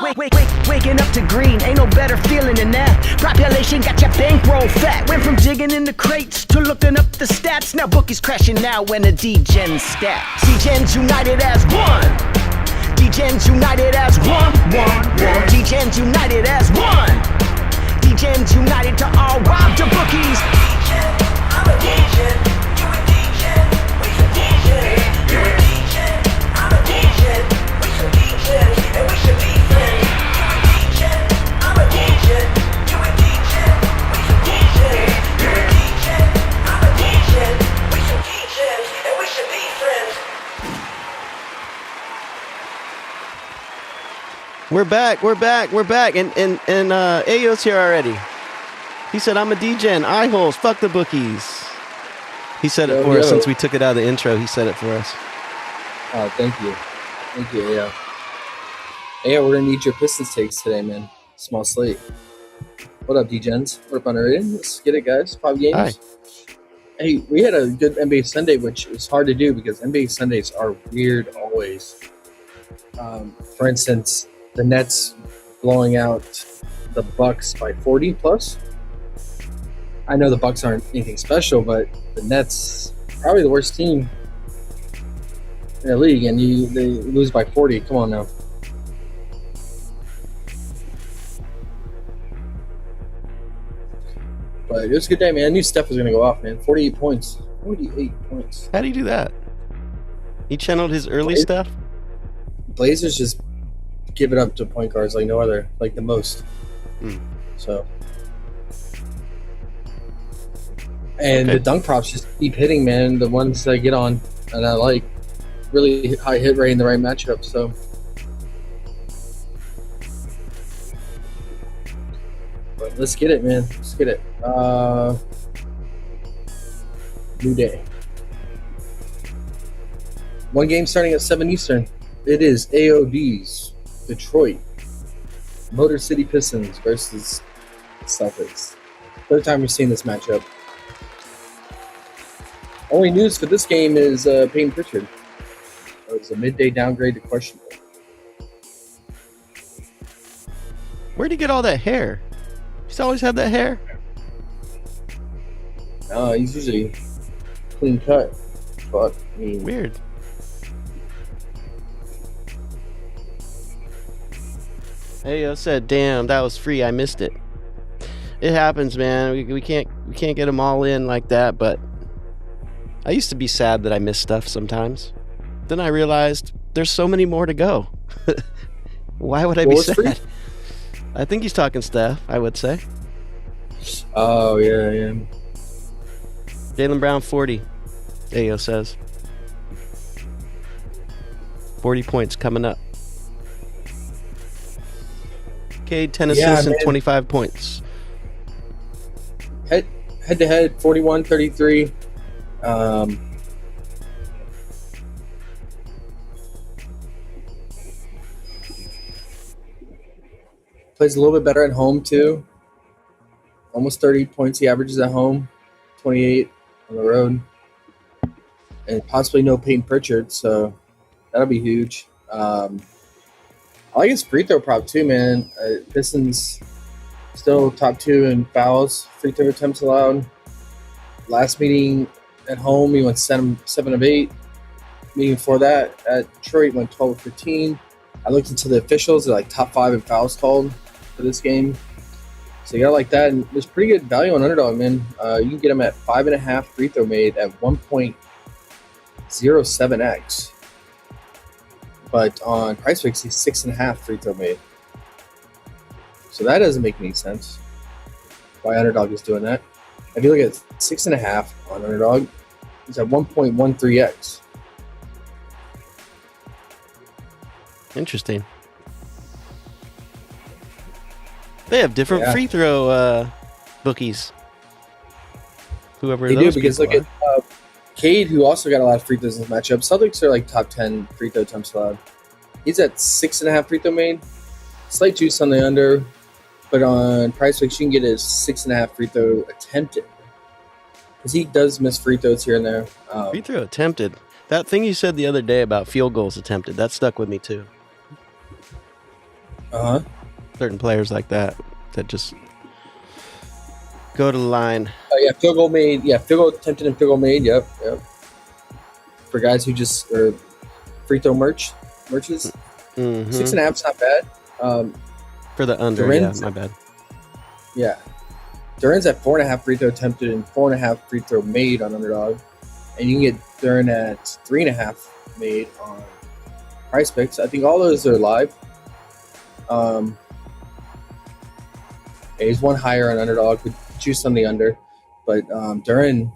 Waking up to green, ain't no better feeling than that. Population got your bankroll fat. Went from digging in the crates to looking up the stats. Now bookies crashing now when the Degens stat. Degens united as one. Degens united as one. Degens united as one. Degens united to all rob the bookies. I'm a Degen, you a Degen, we some Degen. You a Degen, I'm a Degen, we some Degen, and we should be friends. You a Degen, I'm a Degen, you a Degen, we some Degen. You a Degen, I'm a Degen, we some Degen, and we should be friends. We're back, and Ayo's here already. He said, I'm a Degen, eye holes, fuck the bookies. He said it for us since we took it out of the intro. He said it for us. Oh, thank you. Thank you, Ayo. Ayo, we're going to need your Pistons takes today, man. Small slate. What up, Degens? What up, Underrated? Let's get it, guys. 5 games. Hi. Hey, we had a good NBA Sunday, which is hard to do because NBA Sundays are weird always. For instance, the Nets blowing out the Bucks by 40 plus. I know the Bucks aren't anything special, but the Nets probably the worst team in the league, and they lose by 40. Come on now. But it was a good day, man. I knew Steph was going to go off, man. 48 points. 48 points. How do you do that? He channeled his early stuff? Blazers just give it up to point guards like no other, like the most. So. And the dunk props just keep hitting, man. The ones that I get on and I like. Really high hit rate in the right matchup. So. But let's get it, man. Let's get it. New day. One game starting at 7 Eastern. It is AOD's Detroit Motor City Pistons versus Celtics. Third time we've seen this matchup. Only news for this game is Peyton Pritchard. It was a midday downgrade to questionable. Where'd he get all that hair? He's always had that hair? He's usually clean cut. But, I mean, weird. Ayo said, "Damn, that was free. I missed it." It happens, man. We can't get them all in like that. But I used to be sad that I missed stuff sometimes. Then I realized there's so many more to go. Why would I be sad? Free? I think he's talking Steph, I would say. Oh yeah. Jaylen Brown 40. Ayo says 40 points coming up. Cade 10 assists and 25 points. Head to head 41-33. Plays a little bit better at home too. Almost 30 points he averages at home, 28 on the road, and possibly no Peyton Pritchard, so that'll be huge. I like his free throw prop too, man. Pistons still top 2 in fouls, free throw attempts allowed. Last meeting at home, he went 7 of 8. Meeting before that at Detroit went 12 of 15. I looked into the officials; they're like top 5 in fouls called for this game. So you gotta like that, and there's pretty good value on Underdog, man. You can get them at 5.5 free throw made at 1.07x. But on PrizePicks, he's 6.5 free throw made. So that doesn't make any sense. Why Underdog is doing that? If you look at 6.5 on Underdog, he's at 1.13x. Interesting. They have different free throw bookies. Whoever they those do, because look at Cade, who also got a lot of free throws in this matchup. Celtics are like top 10 free throw attempts allowed. He's at 6.5 free throw made. Slight juice on the under, but on PrizePicks you can get his 6.5 free throw attempted, because he does miss free throws here and there. Free throw attempted. That thing you said the other day about field goals attempted, that stuck with me too. Uh huh. Certain players like that just go to the line. Oh yeah, field goal made. Yeah, field goal attempted and field goal made. Yep, yep. For guys who just are free throw merches, Mm-hmm. 6.5 is not bad. For the under, Duren's- yeah, my bad. Yeah, Duren's at 4.5 free throw attempted and 4.5 free throw made on Underdog, and you can get Duren at 3.5 made on PrizePicks. I think all those are live. He's one higher on Underdog with juice on the under, but Duren,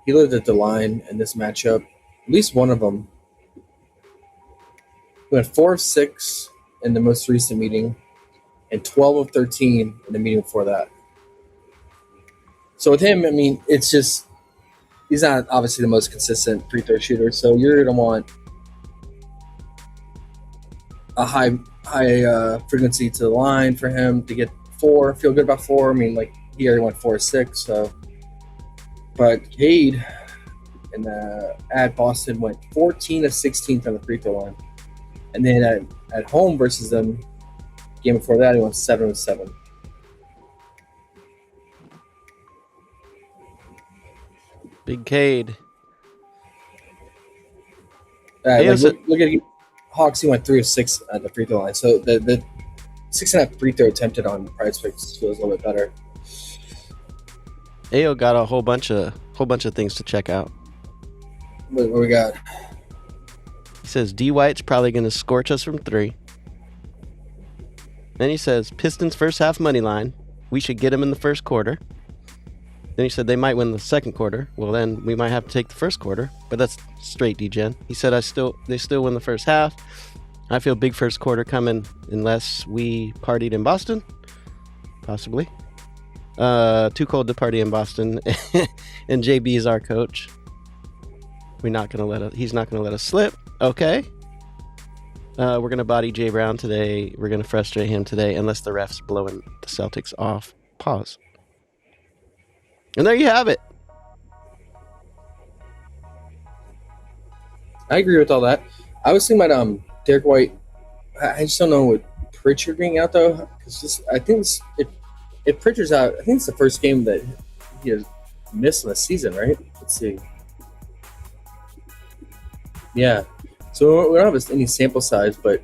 he lived at the line in this matchup. At least one of them. He went 4 of 6 in the most recent meeting, and 12 of 13 in the meeting before that. So with him, I mean, it's just he's not obviously the most consistent free throw shooter. So you're gonna want a high frequency to the line for him to get 4. Feel good about 4. I mean, like he already went 4 of 6. So, but Cade at Boston went 14 of 16 on the free throw line, and then at home versus them, game before that, he went 7 of 7. Big Cade. Look at Hawks. He went 3 of 6 at the free throw line. So the 6.5 free throw attempted on PrizePicks feels a little bit better. Ayo got a whole bunch of things to check out. What we got? He says D White's probably going to scorch us from 3. Then he says Pistons first half money line. We should get him in the first quarter. Then he said they might win the second quarter. Well, then we might have to take the first quarter, but that's straight Degen. He said they still win the first half. I feel big first quarter coming unless we partied in Boston, possibly. Too cold to party in Boston, and JB is our coach. He's not gonna let us slip. Okay. We're gonna body Jay Brown today. We're gonna frustrate him today, unless the refs blowing the Celtics off. Pause. And there you have it. I agree with all that. I was thinking about Derek White. I just don't know with Pritchard being out though, because I think if Pritchard's out, I think it's the first game that he has missed in the season, right? Let's see. Yeah. So we don't have any sample size, but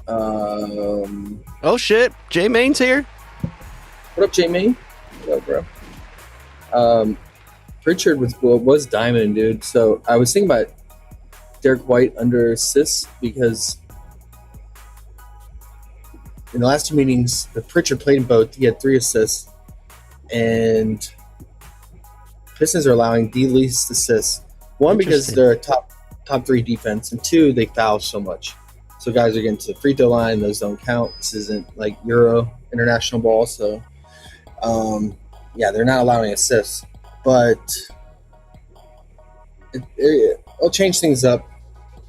Oh shit, Jay Main's here. what up, Jay May? What up, bro? Pritchard was diamond, dude. So I was thinking about Derek White under assists because in the last 2 meetings, the Pritchard played in both. He had 3 assists, and Pistons are allowing the least assists. 1, because they're a top 3 defense, and 2, they foul so much. So guys are getting to the free throw line; those don't count. This isn't like Euro international ball, so yeah, they're not allowing assists. But it'll change things up.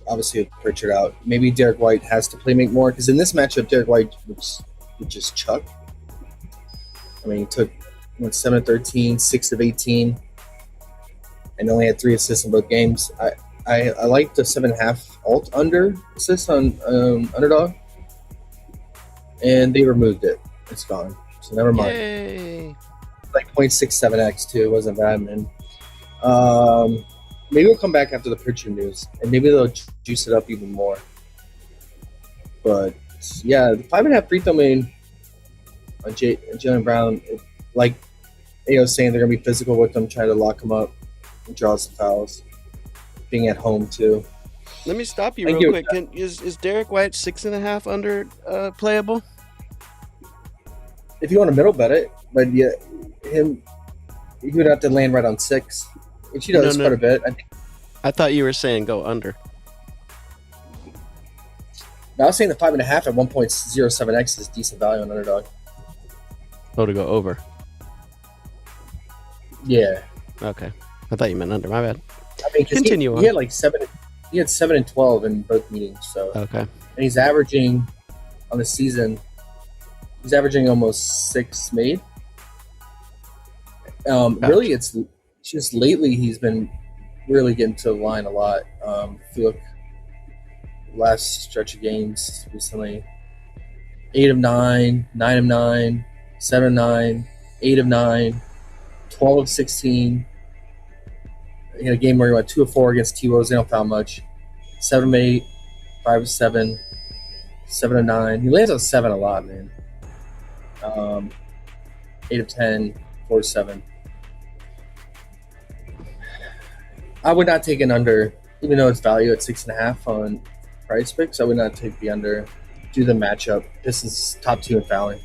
Obviously, with Pritchard out, maybe Derek White has to make more, because in this matchup, Derek White would just chuck. I mean, he went 7 of 13, 6 of 18, and only had 3 assists in both games. I like the 7.5 alt under assists on Underdog, and they removed it. It's gone, so never mind. Yay. Like 0.67x too. It wasn't bad, man. Maybe we'll come back after the Pritchard news, and maybe they'll juice it up even more. But yeah, the 5.5 free throw main on Jaylen Brown, like AO saying, they're gonna be physical with them, trying to lock him up and draw some fouls. Being at home too. Let me stop you Thank real you. quick. Is Derek White 6.5 under playable? If you want to middle bet it, but yeah, he would have to land right on 6, which he does quite a bit. I thought you were saying go under. I was saying the 5.5 at 1.07x is decent value on Underdog. Oh, to go over. Yeah, Okay. I thought you meant under. My bad. I mean, 'cause Continue on. he had like 7. He had 7 and 12 in both meetings. So, Okay. and he's averaging on the season. He's averaging almost 6 made. Really, it's just lately he's been really getting to the line a lot. If you look last stretch of games recently, 8 of 9, 9 of 9, 7 of 9, 8 of 9, 12 of 16. He had a game where he went 2 of 4 against T-Wolves. They don't foul much. 7 of 8, 5 of 7, 7 of 9. He lands on 7 a lot, man. 8 of 10, 4 of 7. I would not take an under, even though it's value at 6.5 on PrizePicks. I would not take the under. Do the matchup. Pistons top 2 in fouling.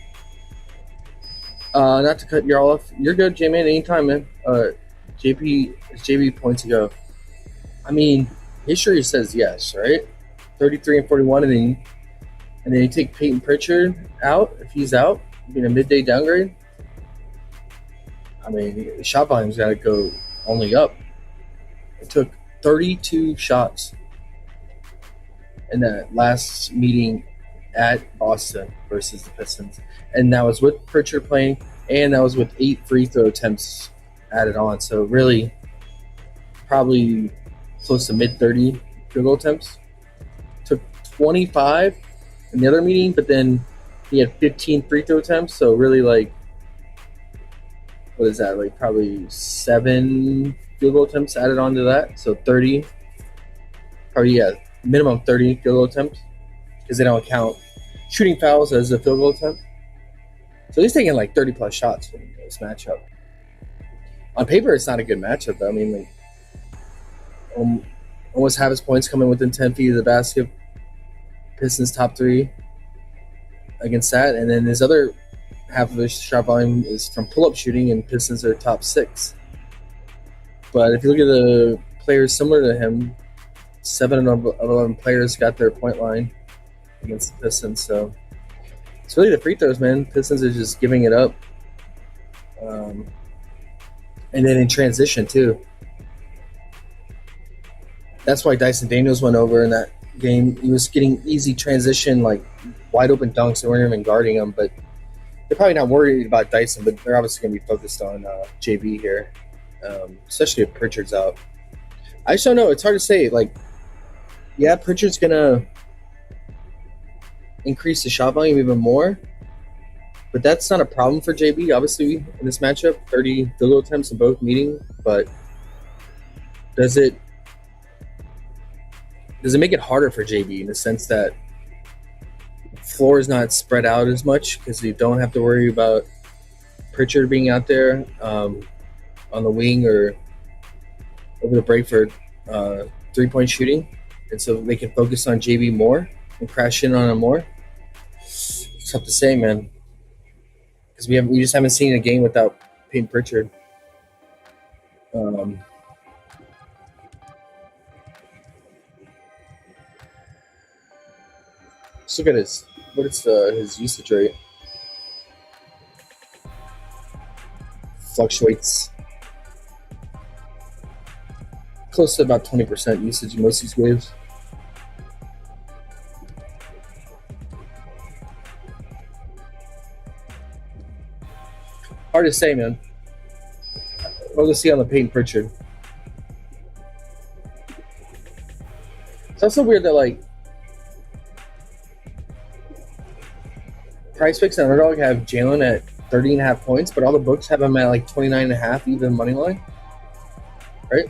Not to cut you all off. You're good, J-Man. Anytime, man. JB points ago. I mean, history says yes, right? 33 and 41, and then you take Peyton Pritchard out if he's out, being a midday downgrade. I mean, the shot volume's got to go only up. It took 32 shots in that last meeting at Boston versus the Pistons, and that was with Pritchard playing, and that was with 8 free throw attempts added on. So really, probably close to mid-30 field goal attempts. Took 25 in the other meeting, but then he had 15 free throw attempts. So really, like, what is that? Like probably 7 field goal attempts added on to that. So 30. Probably, yeah, minimum 30 field goal attempts because they don't count shooting fouls as a field goal attempt. So he's taking like 30-plus shots in this matchup. On paper, it's not a good matchup, though. I mean, like, almost half his points coming within 10 feet of the basket. Pistons top 3 against that. And then his other half of his shot volume is from pull-up shooting, and Pistons are top 6. But if you look at the players similar to him, 7 of 11 players got their point line against the Pistons. So it's really the free throws, man. Pistons are just giving it up. And then in transition, too. That's why Dyson Daniels went over in that game. He was getting easy transition, like wide open dunks. They weren't even guarding him. But they're probably not worried about Dyson, but they're obviously going to be focused on JB here, especially if Pritchard's out. I just don't know. It's hard to say. Like, yeah, Pritchard's going to increase the shot volume even more. But that's not a problem for JB, obviously, in this matchup. 30 field goal attempts in both meetings. But does it make it harder for JB in the sense that the floor is not spread out as much because you don't have to worry about Pritchard being out there on the wing or over the break for three-point shooting, and so they can focus on JB more and crash in on him more? It's tough to say, man, because we just haven't seen a game without Peyton Pritchard. Let's look at his usage rate. Fluctuates close to about 20% usage in most of these waves. Hard to say, man. What to see on the Peyton Pritchard. It's also weird that, like, PrizePicks and Underdog have Jalen at 30.5 points, but all the books have him at like 29.5 even money line. Right?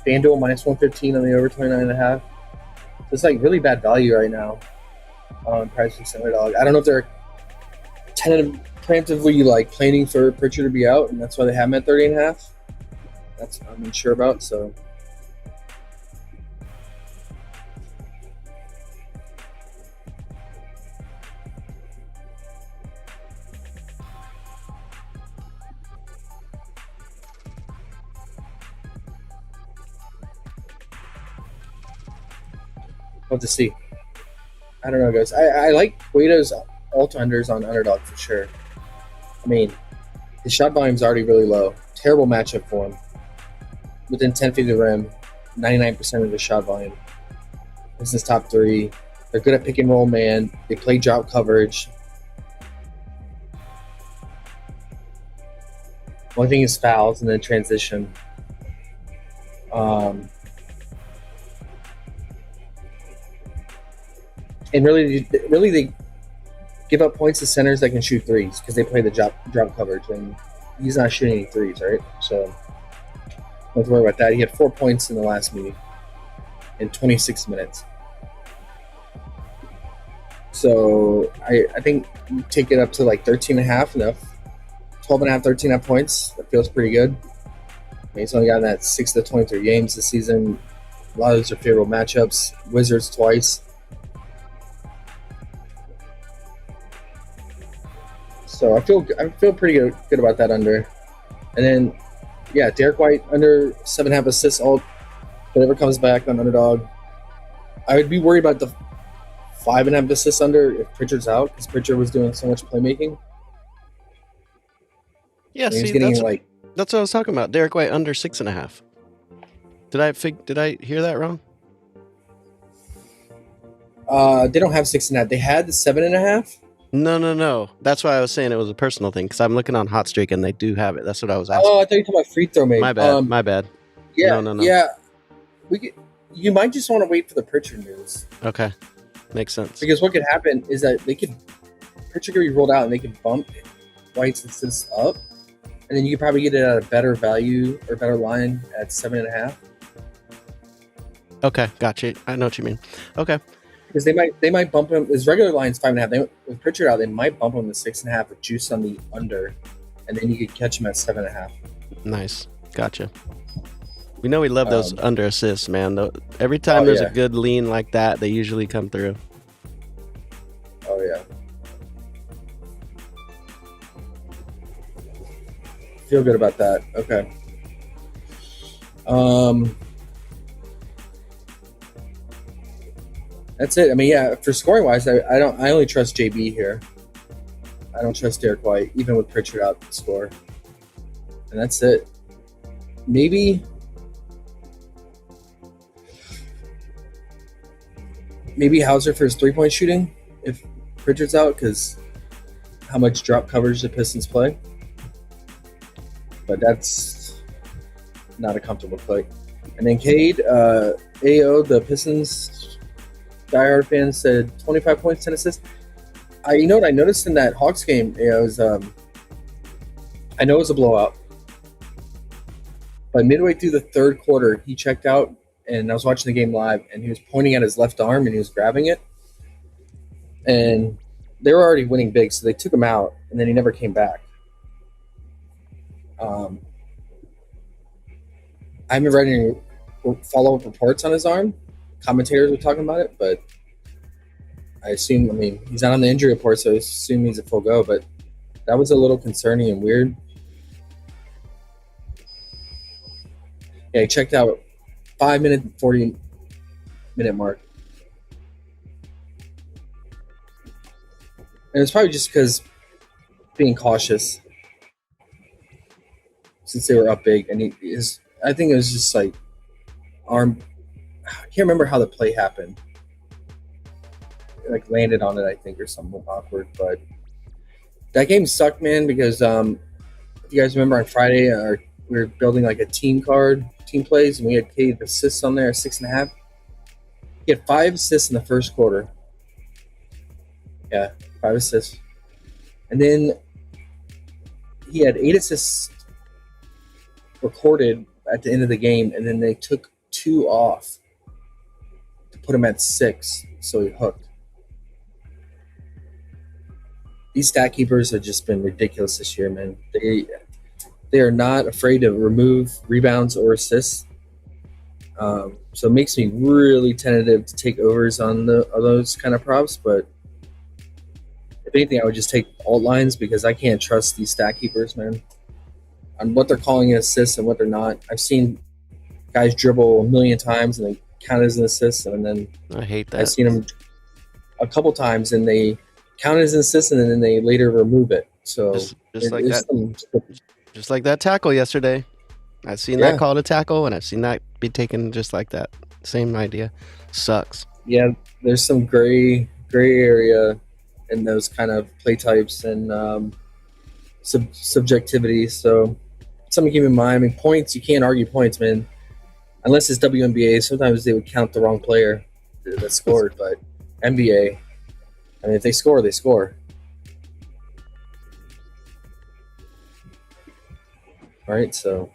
FanDuel minus 115 on the over 29.5. So it's like really bad value right now on PrizePicks and Underdog. I don't know if they're preemptively like planning for Pritchard to be out, and that's why they have him at 30.5. That's I'm unsure about. So. We'll have to see. I don't know, guys. I like Guido's alt unders on Underdog for sure. I mean, his shot volume's already really low. Terrible matchup for him. Within 10 feet of the rim, 99% of the shot volume. This is top 3. They're good at pick and roll, man. They play drop coverage. Only thing is fouls and then transition. And really, they give up points to centers that can shoot threes because they play the drop coverage, and he's not shooting any threes, right? So don't have to worry about that. He had 4 points in the last meeting in 26 minutes. So I think you take it up to like 13.5, enough. 12.5, 13.5 points. That feels pretty good. He's only gotten that 6 to 23 games this season. A lot of those are favorable matchups. Wizards twice. So I feel pretty good about that under. And then, yeah, Derek White under 7.5 assists. Whatever comes back on Underdog. I would be worried about the 5.5 assists under if Pritchard's out, because Pritchard was doing so much playmaking. Yeah, and see, that's what I was talking about. Derek White under 6.5. Did I hear that wrong? They don't have 6.5. They had the 7.5. No. That's why I was saying it was a personal thing, because I'm looking on Hot Streak and they do have it. That's what I was asking. Oh, I thought you were talking about free throw, mate. My bad. Yeah, no. Yeah, you might just want to wait for the Pritchard news. Okay, makes sense. Because what could happen is that Pritchard could be rolled out and they could bump White's assists up, and then you could probably get it at a better value or better line at 7.5. Okay, gotcha. I know what you mean. Okay. Because they might bump him. His regular line's 5.5. With Pritchard out, they might bump him to 6.5 with juice on the under, and then you could catch him at 7.5. Nice, gotcha. We know we love those under assists, man. Every time there's a good lean like that, they usually come through. Oh yeah. Feel good about that. Okay. That's it. I mean, yeah. For scoring wise, I only trust JB here. I don't trust Derek White, even with Pritchard out to score. And that's it. Maybe Hauser for his 3-point shooting if Pritchard's out, because how much drop coverage the Pistons play. But that's not a comfortable play. And then Cade, AO, the Pistons diehard fan, said 25 points, 10 assists. You know what I noticed in that Hawks game? I know it was a blowout, but midway through the third quarter, he checked out, and I was watching the game live, and he was pointing at his left arm, and he was grabbing it. And they were already winning big, so they took him out, and then he never came back. I haven't read any follow-up reports on his arm. Commentators were talking about it, but I assume, he's not on the injury report, so I assume he's a full go, but that was a little concerning and weird. Yeah, he checked out 5 minute, 40 minute mark. And it's probably just because being cautious since they were up big, and I think it was just like arm. I can't remember how the play happened. Like landed on it, I think, or something awkward. But that game sucked, man, because if you guys remember on Friday, we were building like a team plays, and we had Cade assists on there, 6.5. He had 5 assists in the first quarter. Yeah, 5 assists. And then he had 8 assists recorded at the end of the game, and then they took 2 off to put him at 6, so he hooked. These stat keepers have just been ridiculous this year, man. They are not afraid to remove rebounds or assists. So it makes me really tentative to take overs on those kind of props. But if anything, I would just take alt lines, because I can't trust these stat keepers, man, on what they're calling an assist and what they're not. I've seen guys dribble a million times and they count as an assist, and then I hate that. I've seen them a couple times and they count as an assist, and then they later remove it. So just like that. Just like that tackle yesterday. I've seen that called a tackle, and I've seen that be taken just like that. Same idea. Sucks. Yeah, there's some gray area in those kind of play types and subjectivity. So something to keep in mind. Points, you can't argue points, man. Unless it's WNBA, sometimes they would count the wrong player that scored. But NBA, if they score, they score. right? So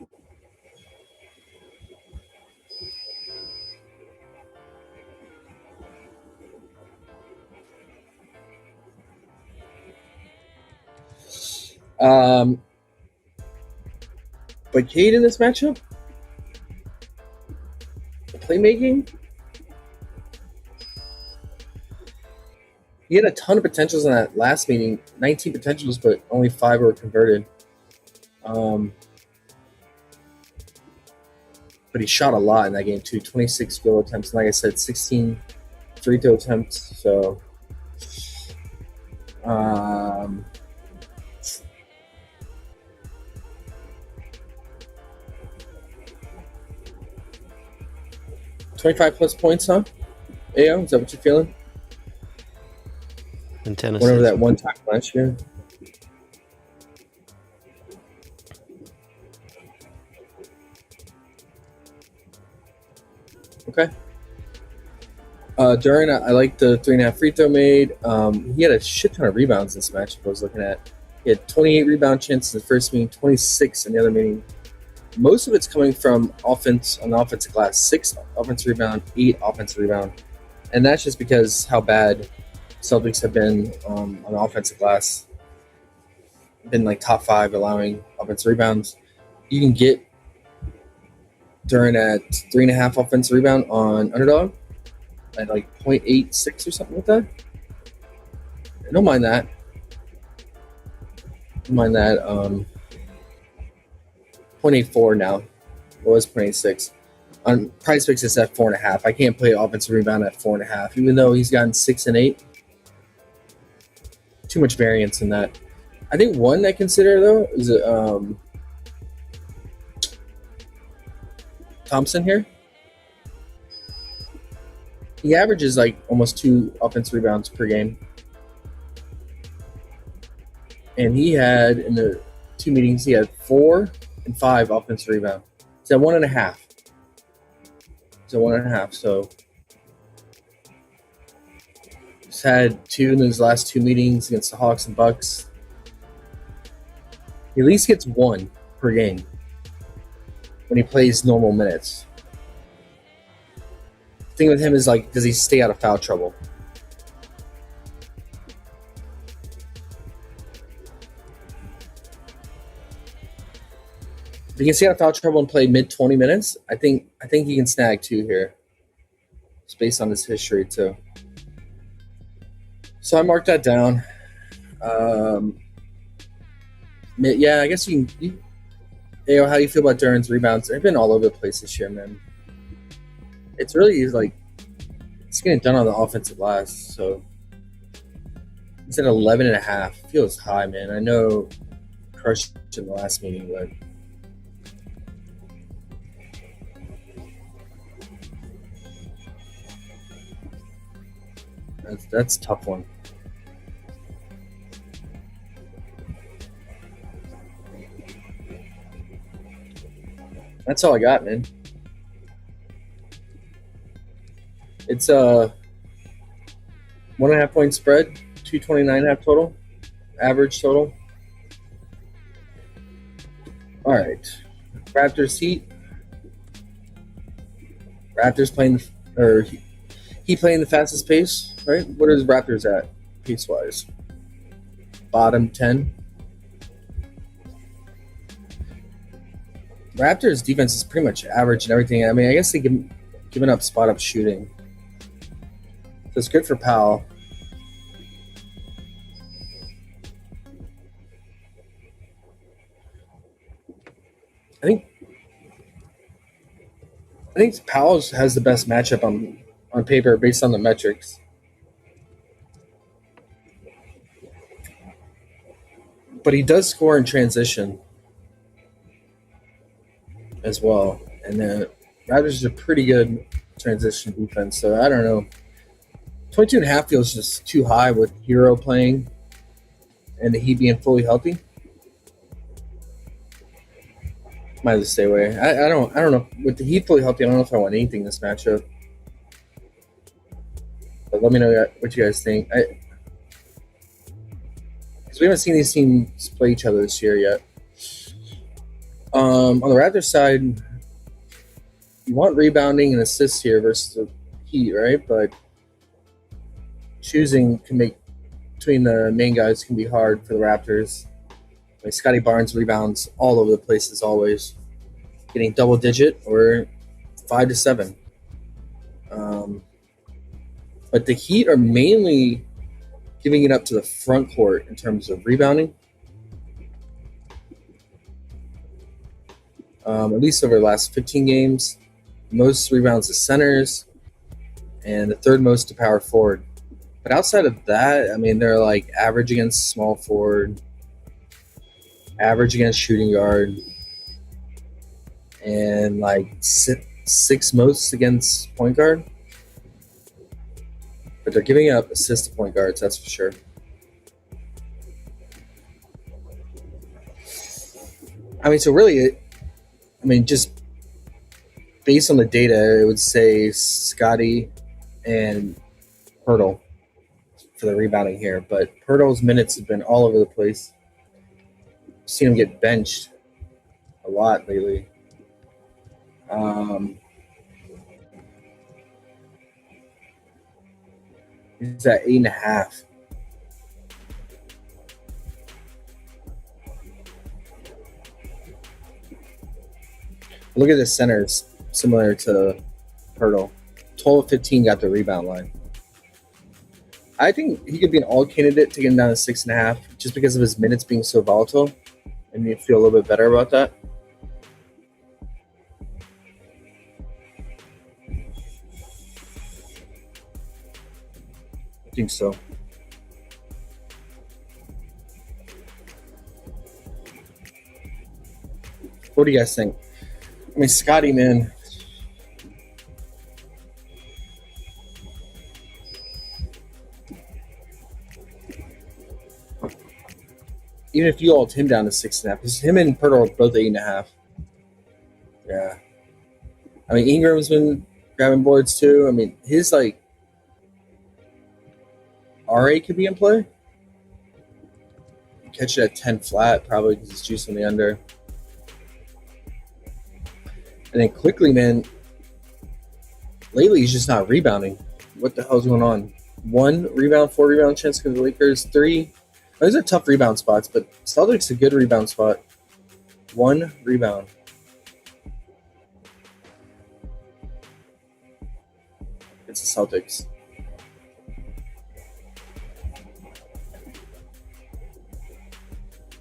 but Cade in this matchup, the playmaking, he had a ton of potentials in that last meeting, 19 potentials, but only 5 were converted. But he shot a lot in that game too, 26 field attempts, and like I said, 16 free throw attempts. So 25 plus points, huh? Ayo, is that what you're feeling? In Tennessee. Whenever that one time last year. Okay. During, I like the 3.5 free throw made. He had a shit ton of rebounds this match. I was looking at. He had 28 rebound chances in the first meeting, 26 in the other meeting. Most of it's coming from offense on the offensive glass. 6 offensive rebound, 8 offensive rebound, and that's just because how bad Celtics have been on the offensive glass. Been like top 5 allowing offensive rebounds. You can get During at 3.5 offensive rebound on Underdog at like 0.86 or something like that. I don't mind that. 0.84 now. It was 0.86. On PrizePicks, it's at 4.5. I can't play offensive rebound at 4.5, even though he's gotten 6 and 8. Too much variance in that. I think one I consider though is Thompson here. He averages like almost 2 offensive rebounds per game. And he had, in the 2 meetings, he had 4 and 5 offensive rebounds. He's at 1.5. So he's had 2 in his last 2 meetings against the Hawks and Bucks. He at least gets 1 per game when he plays normal minutes. The thing with him is, like, does he stay out of foul trouble? If he can stay out of foul trouble and play mid 20 minutes, I think he can snag 2 here. It's based on his history too. So I marked that down. Yeah, I guess you can. Ayo, how do you feel about Duren's rebounds? They've been all over the place this year, man. It's really like it's getting done on the offensive glass. So it's at 11.5. Feels high, man. I know crushed in the last meeting, but that's a tough one. That's all I got, man. It's a 1.5 point spread, 229.5 total, average total. All right, Raptors Heat. Raptors playing, or he playing the fastest pace, right? What is Raptors at pace wise? Bottom 10. Raptors defense is pretty much average and everything. I mean, I guess they giving up spot up shooting. So it's good for Powell. I think Powell has the best matchup on paper based on the metrics. But he does score in transition as well. And the Raptors is a pretty good transition defense. So I don't know. 22.5 feels just too high with Hero playing and the Heat being fully healthy. Might as well stay away. I don't know. With the Heat fully healthy, I don't know if I want anything in this matchup. But let me know what you guys think. Because we haven't seen these teams play each other this year yet. On the Raptors side, you want rebounding and assists here versus the Heat, right? But choosing can make between the main guys can be hard for the Raptors. Like Scotty Barnes rebounds all over the place as always, getting double digit or 5 to 7. But the Heat are mainly giving it up to the front court in terms of rebounding. At least over the last 15 games, most rebounds to centers, and the third most to power forward. But outside of that, I mean, they're like average against small forward, average against shooting guard, and like six most against point guard. But they're giving up assists to point guards, that's for sure. I mean, so really, just based on the data, it would say Scotty and Pirtle for the rebounding here. But Pirtle's minutes have been all over the place. I've seen him get benched a lot lately. He's at 8.5. Look at the centers, similar to Pirtle. 12 of 15 got the rebound line. I think he could be an all candidate to get him down to 6.5 just because of his minutes being so volatile. And you feel a little bit better about that. I think so. What do you guys think? I mean, Scotty, man. Even if you alt him down to 6.5, because him and Pirtle are both 8.5. Yeah. I mean, Ingram's been grabbing boards too. I mean, his like RA could be in play. Catch it at 10 flat, probably because it's juice on the under. And then quickly, man, lately he's just not rebounding. What the hell's going on? 1 rebound, 4 rebound chance for the Lakers. 3. Those are tough rebound spots, but Celtics a good rebound spot. 1 rebound. It's the Celtics.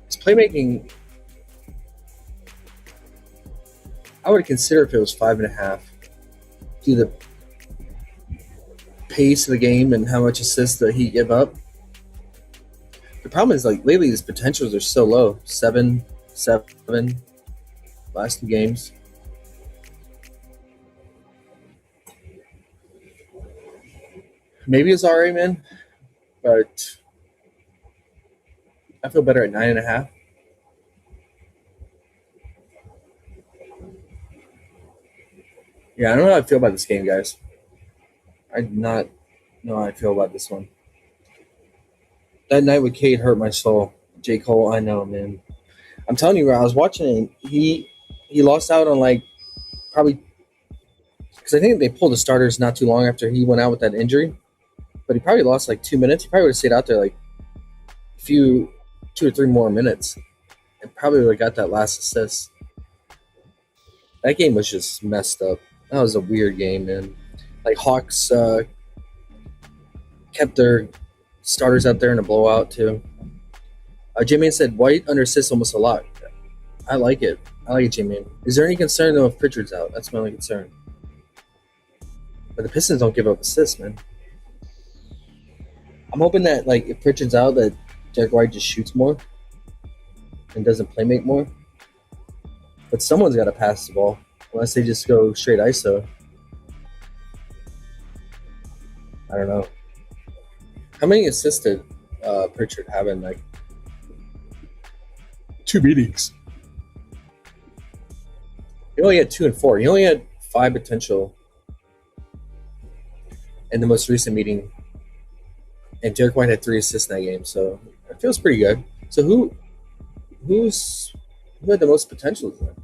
His playmaking, I would consider if it was 5.5. Due to the pace of the game and how much assists that he give up. The problem is, like, lately his potentials are so low. 7, last 2 games. Maybe it's RA, man, but I feel better at 9.5. Yeah, I don't know how I feel about this game, guys. I do not know how I feel about this one. That night with Kate hurt my soul. J. Cole, I know, man. I'm telling you, I was watching it. He lost out on, like, probably because I think they pulled the starters not too long after he went out with that injury. But he probably lost like 2 minutes. He probably would have stayed out there like a few, 2 or 3 more minutes, and probably would have got that last assist. That game was just messed up. That was a weird game, man. Like, Hawks kept their starters out there in a blowout too. J-Man said White under assists almost a lot. I like it. I like it, J-Man. Is there any concern though if Pritchard's out? That's my only concern. But the Pistons don't give up assists, man. I'm hoping that, like, if Pritchard's out, that Derek White just shoots more and doesn't play make more. But someone's got to pass the ball, unless they just go straight ISO. I don't know. How many assists did Pritchard have in, like, 2 meetings? He only had 2 and 4. He only had 5 potential in the most recent meeting. And Derek White had 3 assists in that game, so it feels pretty good. So who had the most potential in that?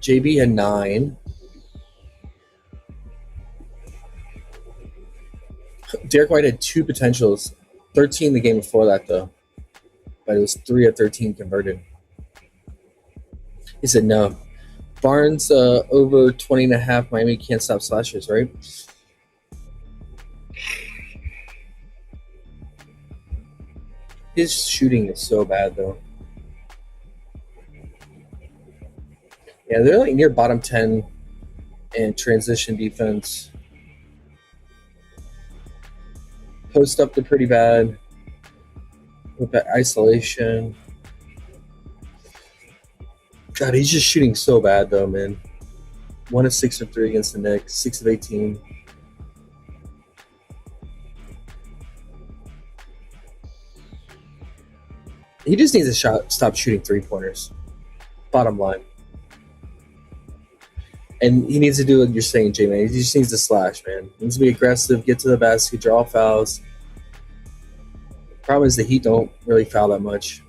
JB had 9. Derek White had 2 potentials. 13 the game before that, though. But it was 3 of 13 converted. He said no. Barnes over 20.5. Miami can't stop slashers, right? His shooting is so bad, though. Yeah, they're like near bottom 10 in transition defense. Post up, they're pretty bad with that isolation. God, he's just shooting so bad, though, man. 1 of 6 of 3 against the Knicks, 6 of 18. He just needs to stop shooting 3-pointers. Bottom line. And he needs to do what you're saying, J-Man. He just needs to slash, man. He needs to be aggressive, get to the basket, draw fouls. Problem is the Heat don't really foul that much.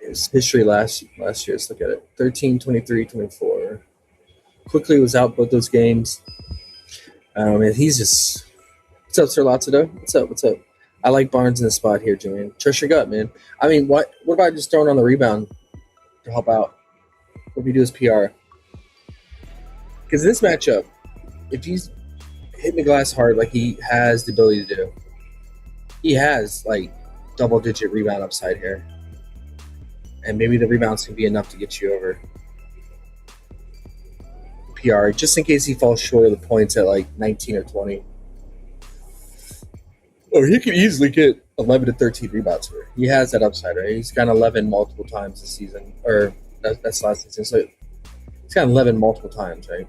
His history last year, let's look at it. 13, 23, 24. Quickly was out both those games. And he's just... What's up, Sir Lotso? What's up? I like Barnes in the spot here, Jimmy. Trust your gut, man. I mean, what about just throwing on the rebound to help out? What if you do his PR? Because in this matchup, if he's hitting the glass hard like he has the ability to do, he has, like, double-digit rebound upside here. And maybe the rebounds can be enough to get you over PR, just in case he falls short of the points at, like, 19 or 20. Or he could easily get 11 to 13 rebounds here. He has that upside, right? He's gotten 11 multiple times this season. Or that's last season. So he's gotten 11 multiple times, right?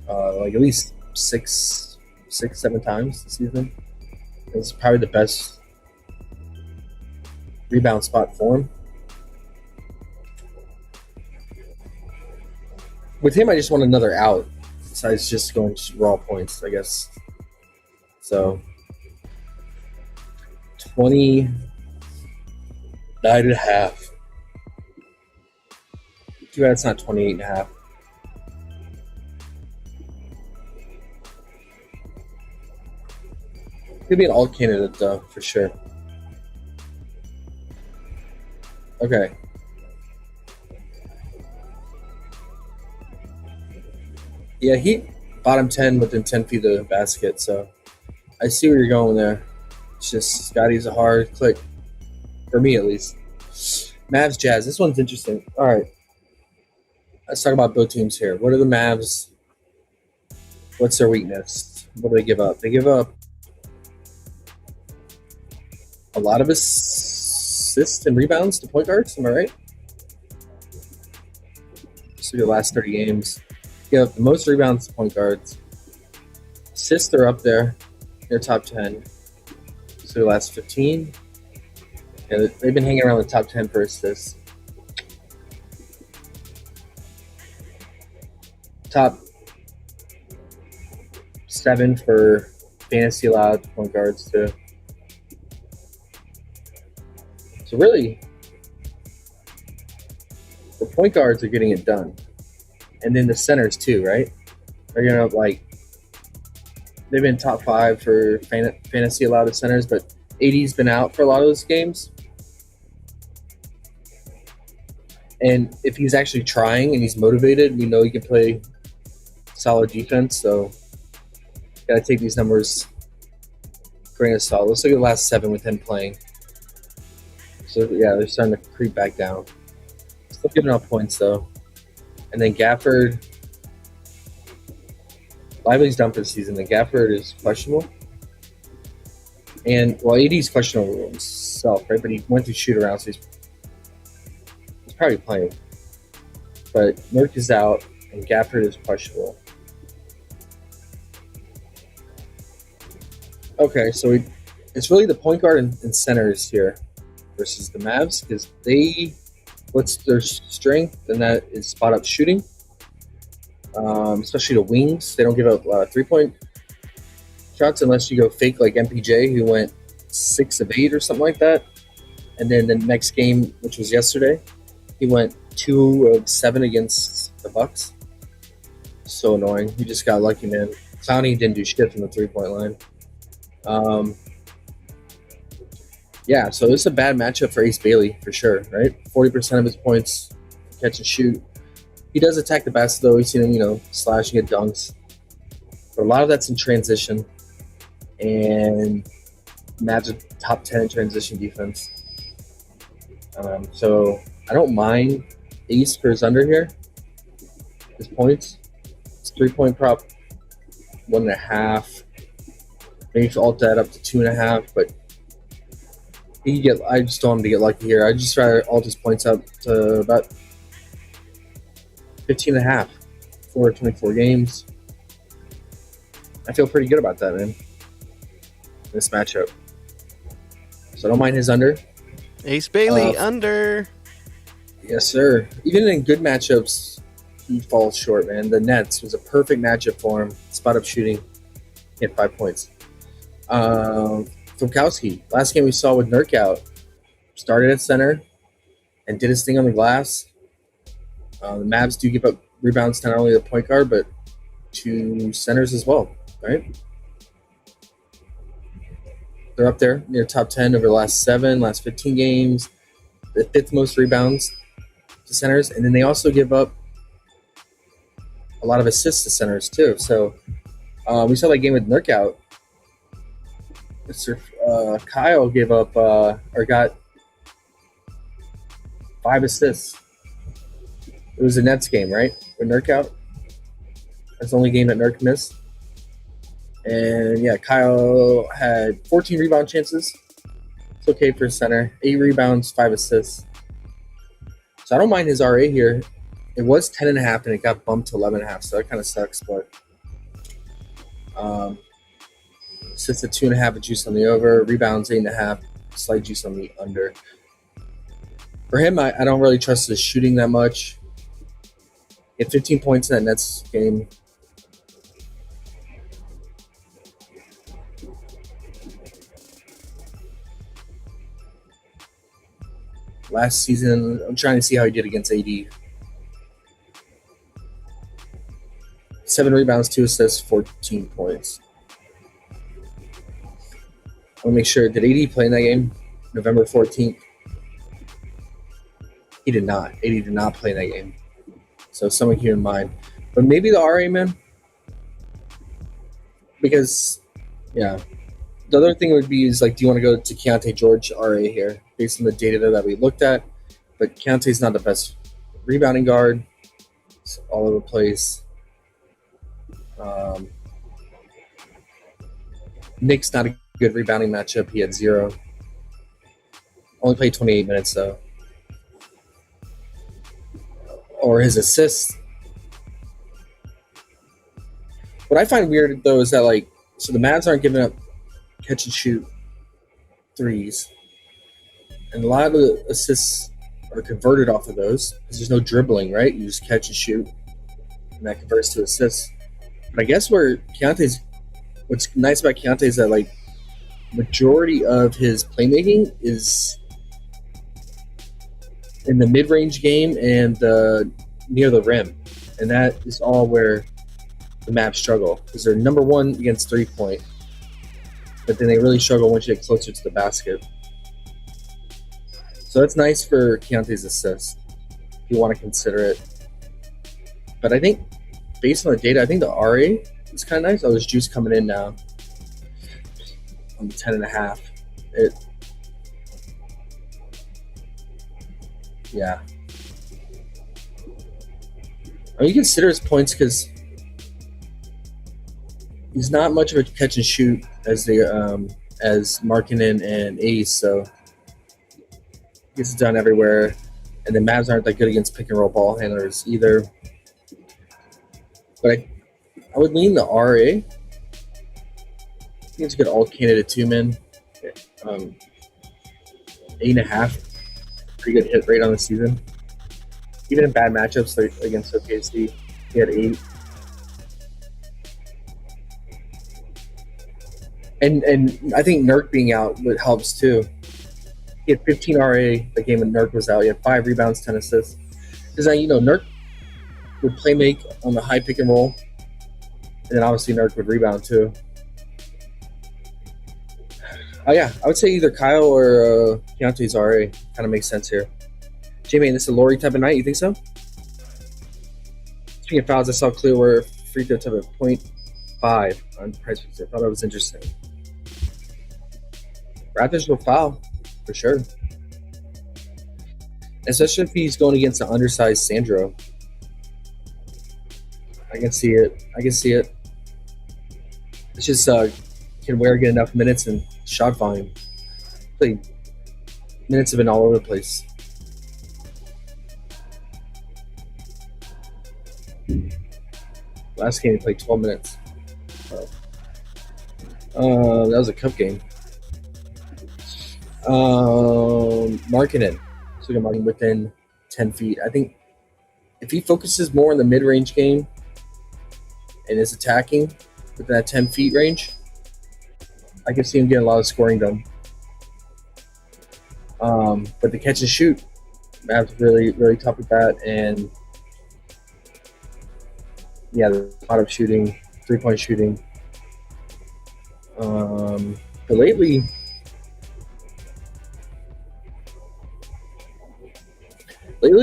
Like at least 6, 7 times this season. It's probably the best rebound spot for him. With him, I just want another out besides just going raw points, I guess. So 29.5. Too bad it's not 28.5. Could be an alt candidate though, for sure. Okay. Yeah, Heat bottom 10 within 10 feet of the basket, so I see where you're going there. It's just Scotty's a hard click. For me, at least. Mavs, Jazz. This one's interesting. All right. Let's talk about both teams here. What are the Mavs? What's their weakness? What do they give up? They give up a lot of assists and rebounds to point guards. Am I right? So your last 30 games. Give up the most rebounds to point guards. Assists are up there. They're top 10. So the last 15. Yeah, they've been hanging around the top 10 for assists. Top 7 for fantasy allowed point guards too. So really, the point guards are getting it done. And then the centers too, right? They're gonna they've been top 5 for fantasy allowed centers, but AD's been out for a lot of those games. And if he's actually trying and he's motivated, we know he can play solid defense. So gotta take these numbers grain of salt. Let's look at the last 7 with him playing. So yeah, they're starting to creep back down. Still giving up points though. And then Gafford, Lively's done for the season. Then Gafford is questionable. And well, AD's questionable himself, right? But he went through shoot around, so he's probably playing. But Nurk is out, and Gafford is questionable. Okay, so it's really the point guard and centers here versus the Mavs, because what's their strength, and that is spot up shooting, especially the wings. They don't give up 3-point shots unless you go fake like MPJ, who went 6 of 8 or something like that. And then the next game, which was yesterday, he went 2 of 7 against the Bucks. So annoying. He just got lucky, man. Clowney didn't do shit from the 3-point line. Yeah, so it's a bad matchup for Ace Bailey for sure, right? 40% of his points catch and shoot. He does attack the basket though. We've seen him, slashing at dunks. But a lot of that's in transition. And Mavs are top 10 in transition defense. So I don't mind Ace for his under here. His points. It's 3-point prop, 1.5. Maybe if alt that up to 2.5, but I just don't want him to get lucky here. I just try to alt his points up to about 15.5 for 24 games. I feel pretty good about that, man. This matchup. So I don't mind his under. Ace Bailey under. Yes, sir. Even in good matchups, he falls short, man. The Nets was a perfect matchup for him. Spot up shooting. He had 5 points. Fumkowski, last game we saw with Nurk out, started at center and did his thing on the glass. The Mavs do give up rebounds to not only the point guard, but to centers as well, right? They're up there near top 10 over the last 15 games, the 5th most rebounds to centers. And then they also give up a lot of assists to centers too. So we saw that game with Nurk out. Mr. Kyle gave up got 5 assists. It was a Nets game, right? With Nurk out. That's the only game that Nurk missed. And yeah, Kyle had 14 rebound chances. It's okay for a center. 8 rebounds, 5 assists. So I don't mind his RA here. It was 10.5 and it got bumped to 11.5, so that kind of sucks. But assists at 2.5 with juice on the over. Rebounds 8.5, slight juice on the under. For him, I don't really trust his shooting that much. He had 15 points in that Nets game. Last season, I'm trying to see how he did against AD. 7 rebounds, 2 assists, 14 points. I want to make sure, did AD play in that game? November 14th? He did not. AD did not play in that game. So something keep in mind. But maybe the RA, man. Because, yeah. The other thing would be is, do you want to go to Keontae George RA here based on the data that we looked at? But Keontae's not the best rebounding guard. It's all over the place. Nick's not a good rebounding matchup. He had 0. Only played 28 minutes, though. Or his assists. What I find weird, though, is that, so the Mavs aren't giving up catch and shoot threes. And a lot of the assists are converted off of those because there's no dribbling, right? You just catch and shoot, and that converts to assists. But I guess what's nice about Keontae is that, majority of his playmaking is in the mid-range game and near the rim. And that is all where the Mavs struggle because they're number 1 against 3-point. But then they really struggle once you get closer to the basket. So that's nice for Keontae's assist, if you want to consider it. But I think, based on the data, I think the RA is kind of nice. Oh, there's juice coming in now on the 10.5. Yeah. You consider his points because he's not much of a catch and shoot as Markkanen and Ace, so he gets it done everywhere. And the Mavs aren't that good against pick and roll ball handlers either. But I would lean the RA. I think it's a good alt candidate too, man. 8.5, pretty good hit rate on the season. Even in bad matchups against OKC, he had 8. And I think Nurk being out helps too. He had 15 RA the game when Nurk was out. He had 5 rebounds, 10 assists. Because Nurk would play make on the high pick and roll, and then obviously Nurk would rebound too. Oh yeah, I would say either Kyle or Keontae's RA kind of makes sense here. Jamie, this is a Laurie type of night. You think so? Speaking of fouls, I saw Clearwater free throw type of 0.5 on PrizePicks. I thought that was interesting. Raptors will foul for sure, especially if he's going against an undersized Sandro. I can see it. It's just can Ware get enough minutes and shot volume? Minutes have been all over the place. Last game he played 12 minutes. That was a cup game. Markkinen. So I'm marking within 10 feet. I think if he focuses more in the mid-range game and is attacking within that 10 feet range, I can see him getting a lot of scoring done. But the catch and shoot, Mavs really, really tough with that. And yeah, there's a lot of shooting, 3-point shooting. But lately,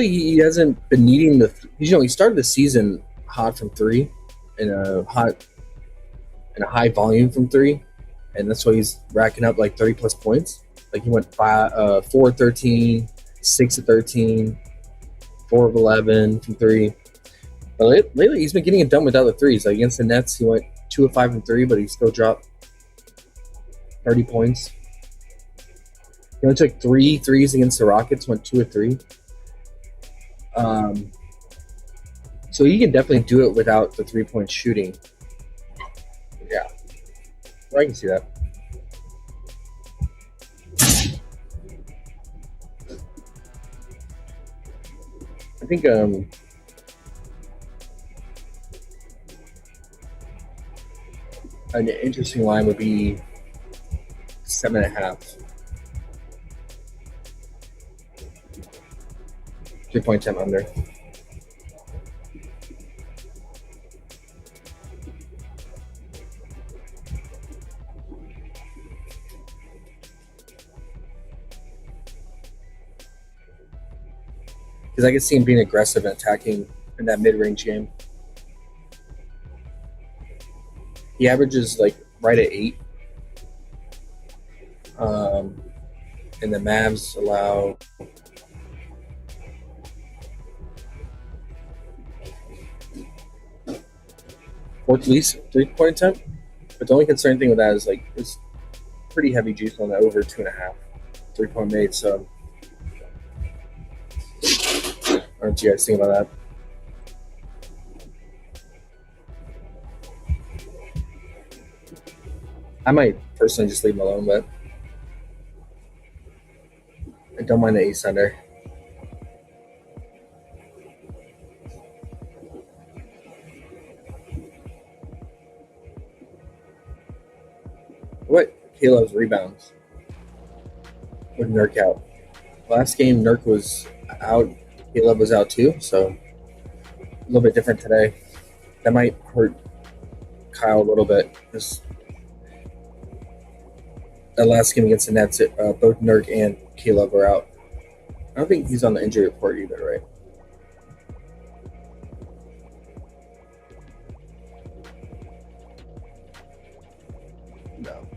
he hasn't been needing he started the season hot from 3 in a high volume from 3, and that's why he's racking up like 30 plus points. Like he went 4 of 13, 6 of 13, 4 of 11 from 3. But lately he's been getting it done without the threes. Like against the Nets, he went 2 of 5 from 3, but he still dropped 30 points. He only took 3 threes against the Rockets, went 2 of 3. So he can definitely do it without the 3-point shooting. Yeah, I can see that. I think an interesting line would be 7.5. 3-point time under. Because I can see him being aggressive and attacking in that mid-range game. He averages like right at 8. And the Mavs allow fourth least 3-point attempt. But the only concerning thing with that is like it's pretty heavy juice on the over 2.5 3-point made. So, what do you guys think about that? I might personally just leave him alone, but I don't mind the ace under. What Caleb's rebounds with Nurk out? Last game Nurk was out, Caleb was out too, so a little bit different today. That might hurt Kyle a little bit. That last game against the Nets, both Nurk and Caleb were out. I don't think he's on the injury report either, right? No.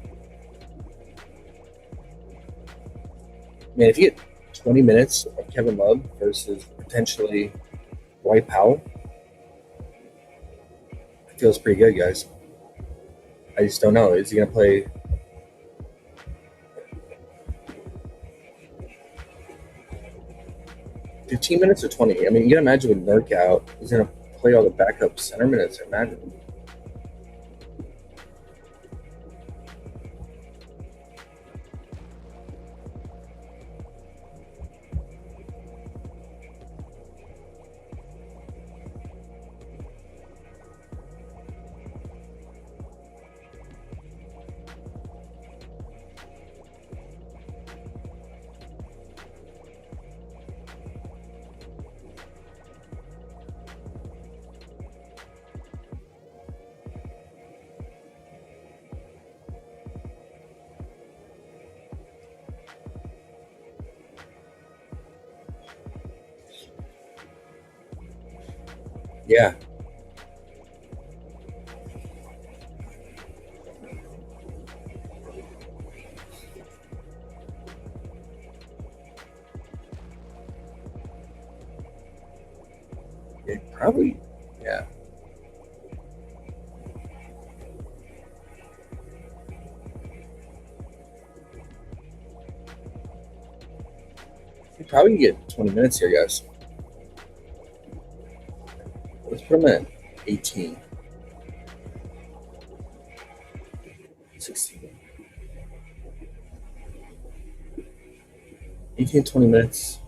Man, if you get 20 minutes of Kevin Love versus potentially Dwight Powell, it feels pretty good, guys. I just don't know. Is he going to play 15 minutes or 20? I mean, you can imagine with Nurk out, he's going to play all the backup center minutes. Imagine. Yeah. It probably, yeah. We probably get 20 minutes here, guys. Let's put them at 18. 16. 18, 20 minutes.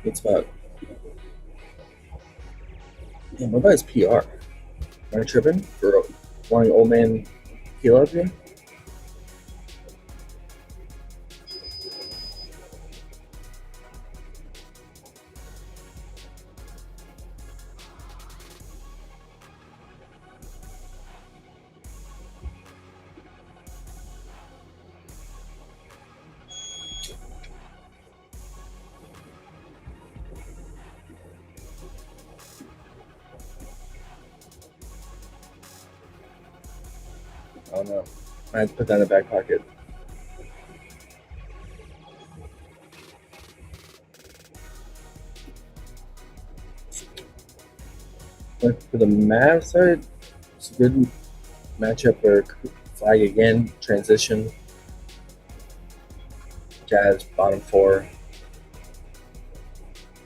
It's about. Damn, what about his PR? Am I tripping for wanting old man heal up here? I don't know. I had to put that in the back pocket. But for the Mavs side, it's a good matchup for flag again, transition. Jazz bottom 4.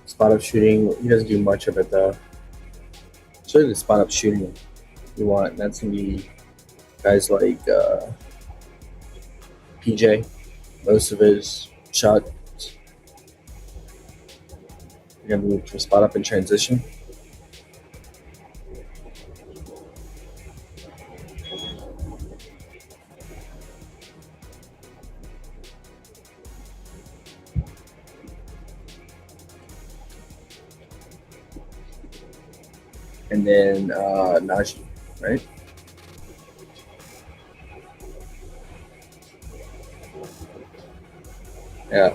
Spot up shooting. He doesn't do much of it though. It's really the spot up shooting you want. And that's gonna be guys like PJ. Most of his shots are gonna move to spot up in transition. And then Najee, right? Yeah.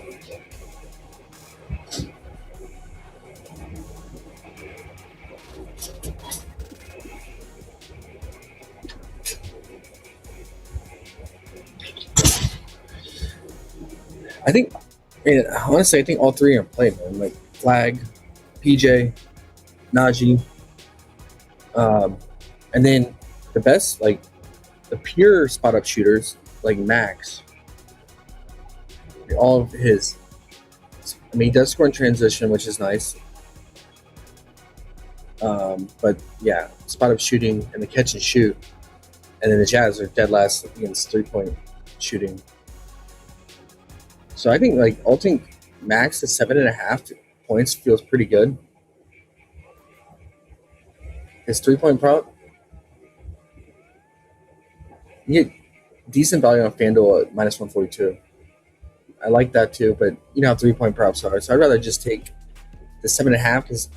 Honestly, I think all three are in play, man. Like Flag, PJ, Najee, and then the best, like the pure spot up shooters, like Max. All of his, I mean, he does score in transition, which is nice. But yeah, spot up shooting and the catch and shoot, and then the Jazz are dead last against 3-point shooting. So I think Max to 7.5 points feels pretty good. His 3-point prop, you get decent value on FanDuel at minus 142. I like that too, but you know how 3-point props are. So I'd rather just take the 7.5 because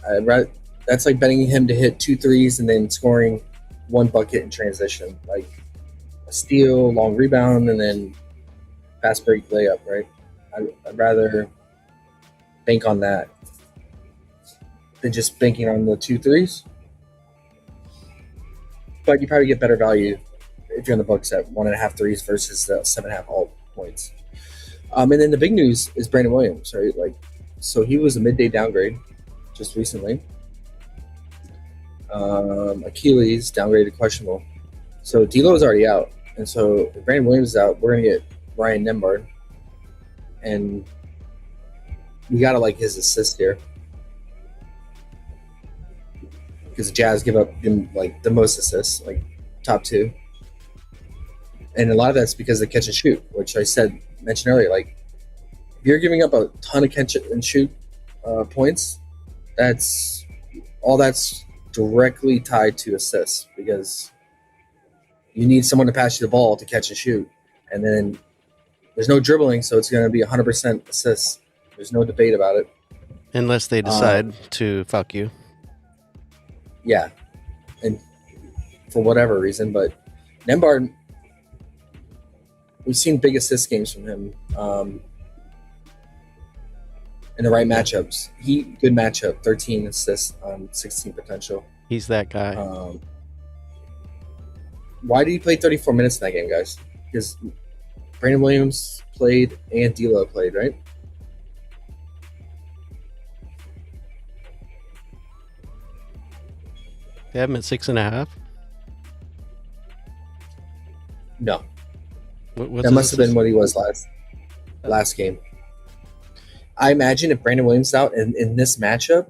that's like betting him to hit 2 threes and then scoring 1 bucket in transition, like a steal, long rebound, and then fast break layup, right? I'd rather bank on that than just banking on the 2 threes. But you probably get better value if you're on the books at 1.5 threes versus the 7.5 all points. And then the big news is Brandon Williams, right? So he was a midday downgrade just recently. Achilles downgraded to questionable. So D'Lo is already out, and so if Brandon Williams is out, we're gonna get Ryan Nembhard, and we gotta like his assist here because the Jazz give up him like the most assists, like top 2, and a lot of that's because of the catch and shoot, which I mentioned earlier. Like if you're giving up a ton of catch and shoot points, that's directly tied to assists because you need someone to pass you the ball to catch and shoot, and then there's no dribbling, so it's going to be 100% assists. There's no debate about it. Unless they decide to fuck you. Yeah, and for whatever reason, but Nembhard, we've seen big assist games from him. in the right matchups. Good matchup, 13 assists on 16 potential. He's that guy. Why did he play 34 minutes in that game, guys? Because Brandon Williams played and D'Lo played, right? They have him at 6.5. No. What's That must have been what he was last game. I imagine if Brandon Williams is out in this matchup,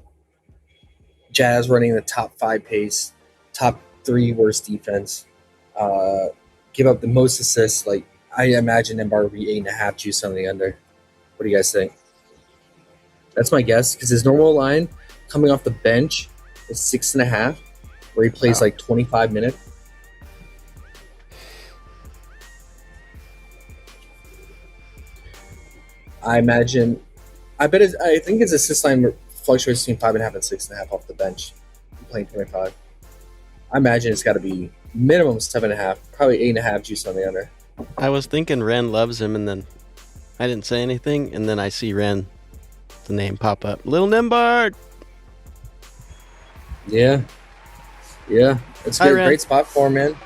Jazz running the top 5 pace, top 3 worst defense, give up the most assists. Like, I imagine Embiid will be 8.5 juice on the under. What do you guys think? That's my guess, because his normal line coming off the bench is 6.5, where he plays like 25 minutes. I think his assist line fluctuates between 5.5 and 6.5 off the bench, playing 25. I imagine it's got to be minimum 7.5, probably 8.5 juice on the under. I was thinking Ren loves him, and then I didn't say anything, and then I see Ren, the name pop up. Lil Nimbard! Yeah. It's Hi, good. Ren. Great spot for him, man.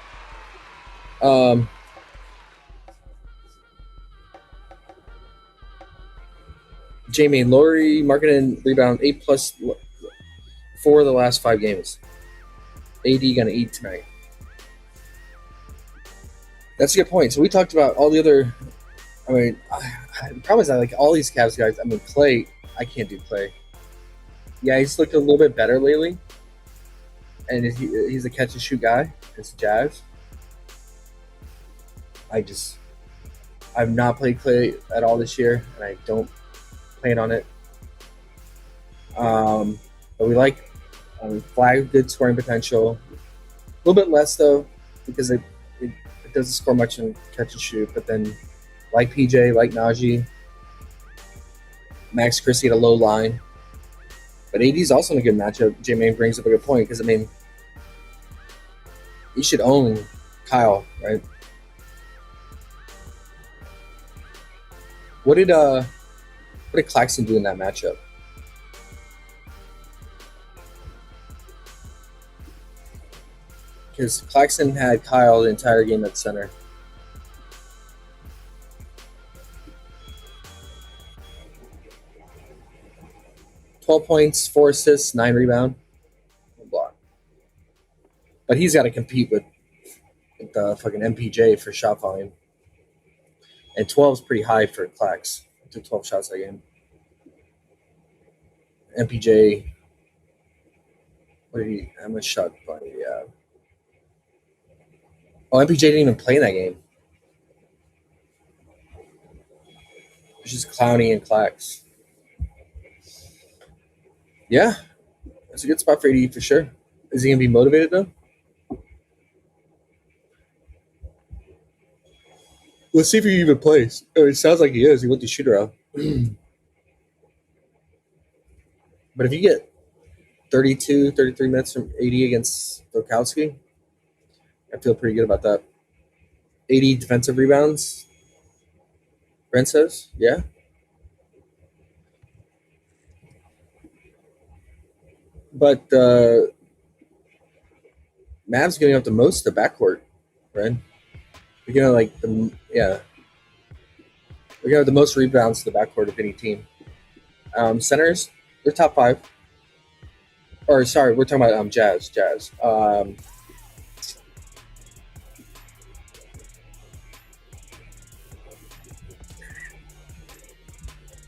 Jamie Laurie, marketing rebound 8+ 4 of the last 5 games. AD gonna eat tonight. That's a good point. So we talked about all the other. I mean, the problem is that like all these Cavs guys. I mean, Clay. I can't do Clay. Yeah, he's looked a little bit better lately, and he's a catch and shoot guy. It's Jazz. I've not played Clay at all this year, and I don't plan on it. But we like Flag, good scoring potential. A little bit less though, because it doesn't score much in catch and shoot. But then, like PJ, like Najee, Max Christie at a low line. But AD's also in a good matchup. J-Man brings up a good point, because I mean, he should own Kyle, right? What did Claxton do in that matchup? Because Claxton had Kyle the entire game at center. "12 points, 4 assists, 9 rebound, 1 block." But he's got to compete with the fucking MPJ for shot volume. And 12 is pretty high for Clax. He took 12 shots that game. MPJ, how much shot volume did he have? Oh, MPJ didn't even play in that game. It's just Clowney and Clax. Yeah, that's a good spot for AD for sure. Is he going to be motivated though? Let's see if he even plays. Oh, it sounds like he is. He went to shooter out. But if you get 32, 33 minutes from AD against Volkowski, I feel pretty good about that. 80 defensive rebounds, Brent says. Yeah. But Mavs giving up the most to backcourt, right? They're gonna They're gonna have the most rebounds to the backcourt of any team. Centers, they're top 5. Or sorry, we're talking about Jazz.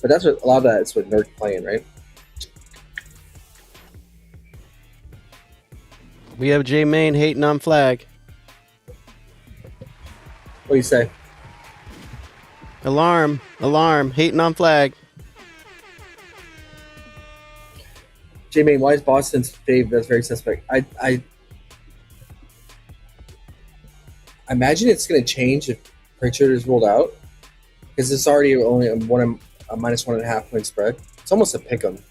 But that's what a lot of that is with Nurk playing, right? We have J Main hating on Flag. What do you say? Alarm, hating on Flag. J-Main, why is Boston's fave? That's very suspect. I imagine it's going to change if Pritchard is ruled out, because it's already only a -1.5 point spread. It's almost a pick 'em.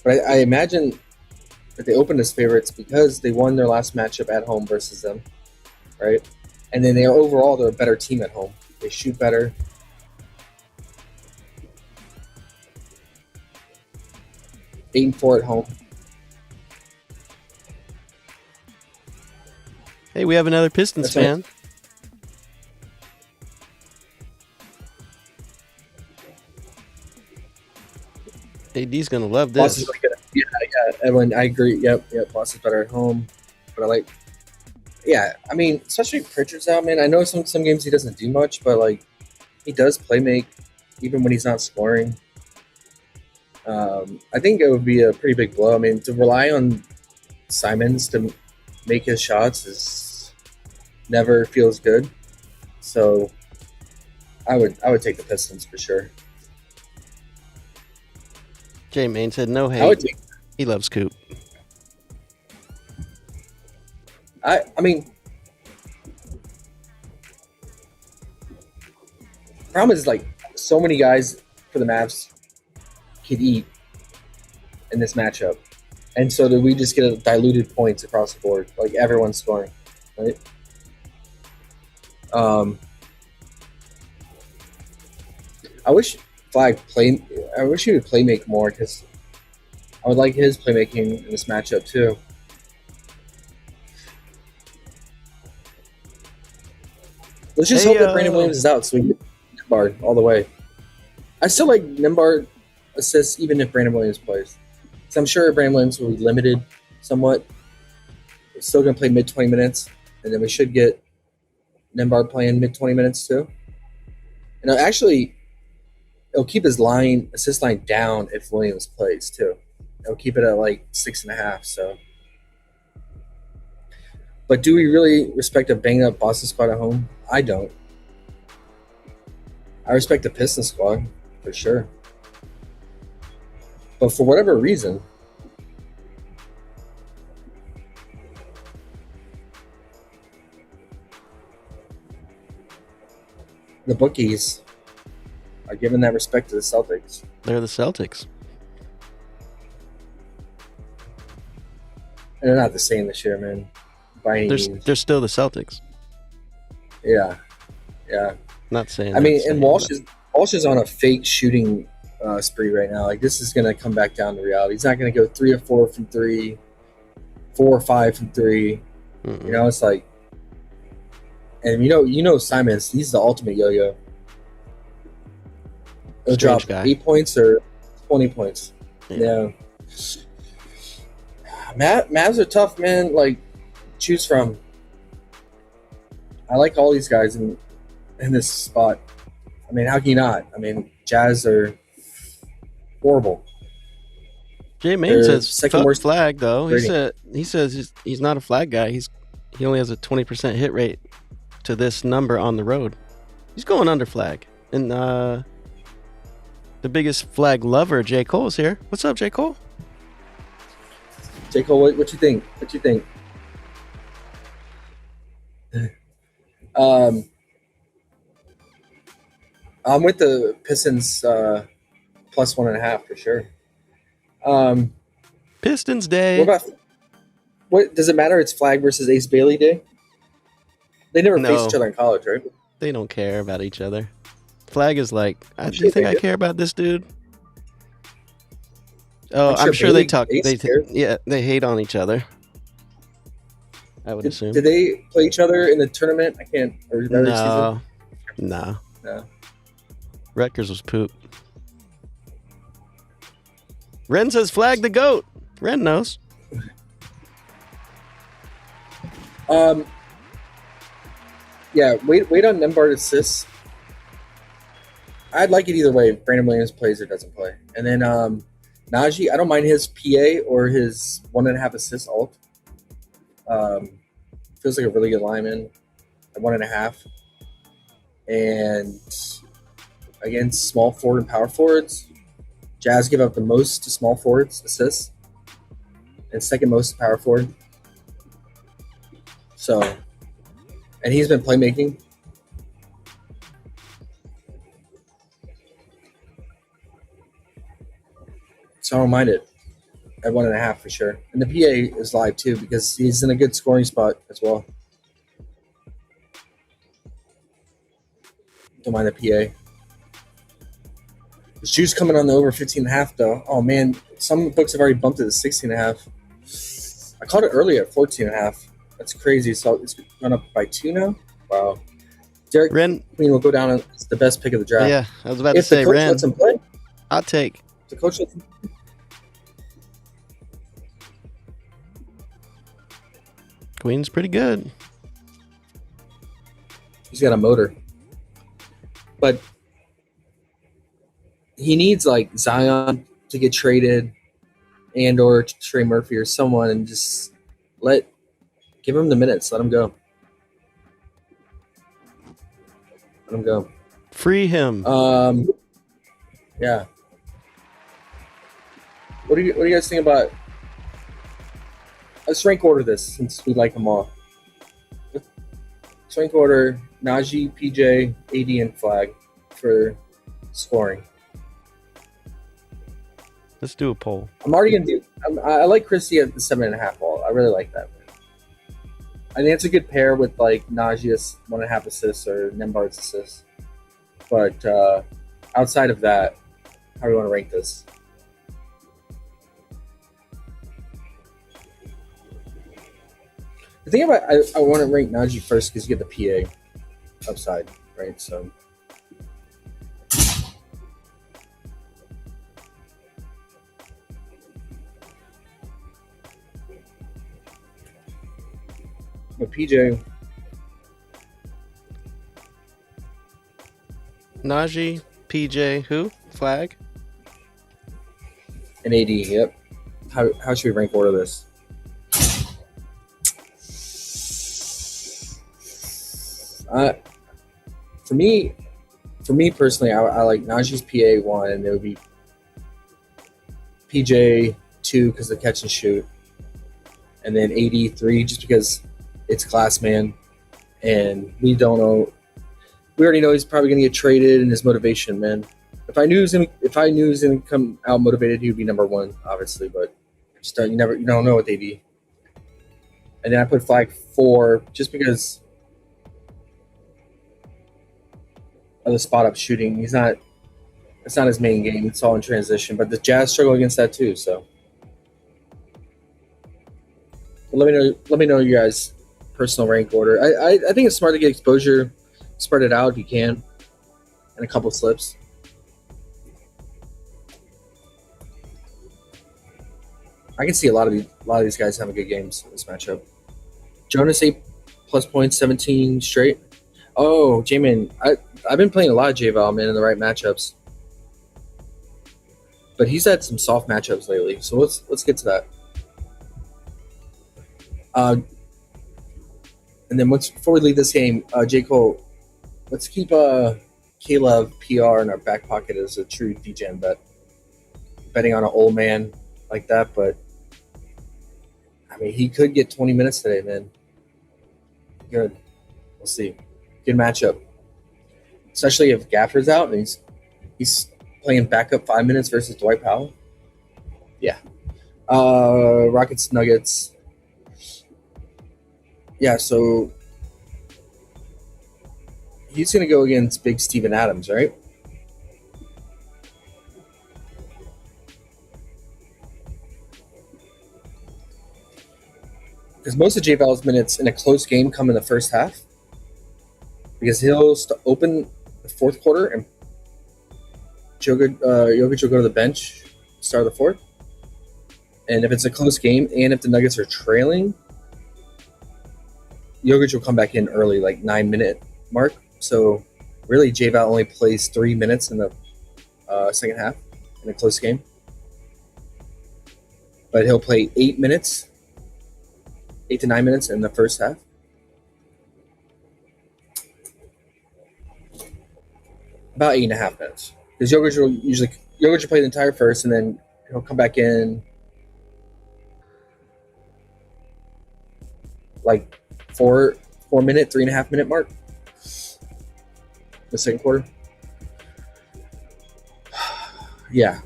But I imagine that they opened as favorites because they won their last matchup at home versus them, right? And then they're a better team at home. They shoot better. 8-4 at home. Hey, we have another Pistons That's right. fan. AD's gonna love Boston's this. really good. Yeah, Evelyn, I agree. Yep. Boston's better at home, but I like. Yeah, I mean, especially Pritchard's out, man. I know some games he doesn't do much, but like he does play make even when he's not scoring. I think it would be a pretty big blow. I mean, to rely on Simons to make his shots is never feels good. So I would take the Pistons for sure. J Main said no I would hate. take. He loves Coop. I mean, problem is like so many guys for the Mavs could eat in this matchup, and so do we just get diluted points across the board? Like everyone's scoring, right? I wish I wish he would play make more because I would like his playmaking in this matchup too. Let's just Hey, hope that Brandon Williams is out so we get Nembhard all the way. I still like Nembhard assists even if Brandon Williams plays. So I'm sure Brandon Williams will be limited somewhat. He's still going to play mid 20 minutes, and then we should get Nembhard playing mid 20 minutes too. And actually, it'll keep his assist line down if Williams plays too. It'll keep it at like 6.5. So, but do we really respect a banged up Boston squad at home? I don't. I respect the Pistons squad for sure. But for whatever reason, the bookies are giving that respect to the Celtics. They're the Celtics. And they're not the same this year, man. By any means. They're still the Celtics. Yeah. Not saying. I mean, they're the and same, Walsh is on a fake shooting spree right now. Like this is going to come back down to reality. He's not going to go 3 or 4 from 3, 4 or 5 from 3. but- You know, it's like, and you know Simons. He's the ultimate yo-yo. He'll Strange drop guy. 8 points or 20 points. Yeah. Mavs are tough, man. Like, choose from. I like all these guys in this spot. I mean, how can you not? I mean, Jazz are horrible. J Main They're says second fuck worst flag though. rating. He says he's not a flag guy. He only has a 20% hit rate to this number on the road. He's going under flag. And the biggest flag lover, J Cole's here. What's up, J Cole? J. Cole, what you think? What you think? I'm with the Pistons plus 1.5 for sure. Pistons Day. What does it matter? It's Flag versus Ace Bailey Day. They never No. faced each other in college, right? They don't care about each other. Flag is like, do sure you think they I do. care about this dude? Oh, I'm I'm sure sure they Bailey talk. Ace cares. They hate on each other. I would assume. Did they play each other in the tournament? I can't. Or regular season? No. No. Rutgers was poop. Ren says flag the goat. Ren knows. Yeah, wait on Nembhard assists. I'd like it either way. If Brandon Williams plays or doesn't play. And then Najee, I don't mind his PA or his 1.5 assist alt. Feels like a really good lineman at 1.5. And against small forward and power forwards, Jazz give up the most to small forwards assists and second most to power forward. So, and he's been playmaking. So I don't mind it at 1.5 for sure. And the PA is live too because he's in a good scoring spot as well. Don't mind the PA. There's juice coming on the over 15.5 though. Oh man, some books have already bumped it to 16.5. I called it earlier at 14.5. That's crazy. So it's gone up by 2 now. Wow. Derek Ren, Queen will go down as the best pick of the draft. yeah, I was about to If the say coach Ren. lets him play, Hot take. the coach lets him play. Queen's pretty good. He's got a motor. But he needs like Zion to get traded and or Trey Murphy or someone and just give him the minutes. Let him go. Let him go. Free him. Yeah. What do you guys think about? Let's rank order this since we like them all. Let's rank order Najee, PJ, AD, and Flag for scoring. Let's do a poll. I'm already gonna do. I like Christie at the 7.5 ball. I really like that. I think it's a good pair with like Najee's 1.5 assists or Nembhard's assists. But outside of that, how do you want to rank this? The thing about I want to rank Najee first because you get the PA upside, right? So with PJ, Najee, PJ, who? Flag? and AD, yep. How should we rank order this? For me personally, I like Najee's PA 1, and it would be PJ 2 because of catch and shoot, and then AD 3 just because it's class man, and we don't know. We already know he's probably going to get traded, and his motivation, man. If I knew he was going to come out motivated, he would be number 1, obviously. But just you don't know what they be. And then I put Flag 4 just because of the spot up shooting. It's not his main game. It's all in transition. But the Jazz struggle against that too. So let me know you guys' personal rank order. I think it's smart to get exposure, spread it out if you can, and a couple slips. I can see a lot of these guys having good games in this matchup. Jonas 8+ points, 17 straight. Oh, J-Man, I've been playing a lot of J-Val, man, in the right matchups. But he's had some soft matchups lately, so let's get to that. And then before we leave this game, J. Cole, let's keep Caleb PR in our back pocket as a true degen bet. Betting on an old man like that, but I mean, he could get 20 minutes today, man. Good. We'll see. Good matchup. Especially if Gaffer's out and he's playing backup 5 minutes versus Dwight Powell. Yeah. Rockets, Nuggets. Yeah, so he's going to go against big Steven Adams, right? Because most of J Val's minutes in a close game come in the first half. Because he'll open the fourth quarter and Jokic will go to the bench, start of the fourth. And if it's a close game and if the Nuggets are trailing, Jokic will come back in early, like 9-minute mark. So really, J Val only plays 3 minutes in the second half in a close game. But he'll play 8 minutes. 8 to 9 minutes in the first half. About 8.5 minutes. Because Jokic will play the entire first, and then he'll come back in like 4-minute, 3.5-minute mark. The second quarter. Yeah.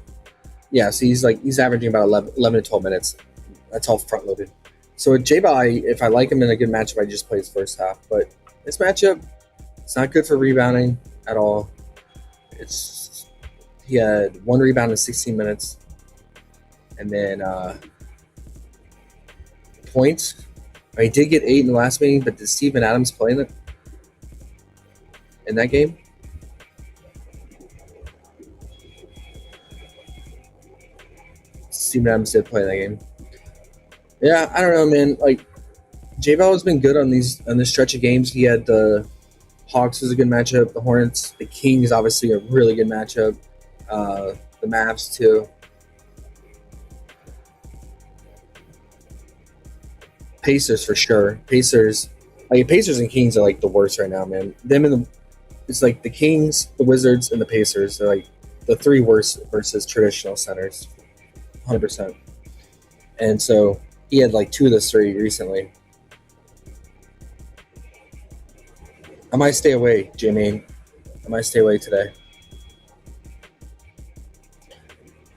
So he's averaging about 11 to 12 minutes. That's all front loaded. So with J-Ball, if I like him in a good matchup, I just play his first half. But this matchup, it's not good for rebounding at all. It's He had 1 rebound in 16 minutes, and then points. He did get 8 in the last meeting, but did Steven Adams play in that game? Steven Adams did play in that game. Yeah, I don't know, man. Like, J-Ball has been good on this stretch of games. He had the Hawks was a good matchup. The Hornets, the Kings, obviously a really good matchup. The Mavs too. Pacers for sure. Pacers and Kings are like the worst right now, man. It's like the Kings, the Wizards, and the Pacers. They're like the 3 worst versus traditional centers, 100%. And so he had like 2 of those 3 recently. I might stay away, Jimmy. I might stay away today.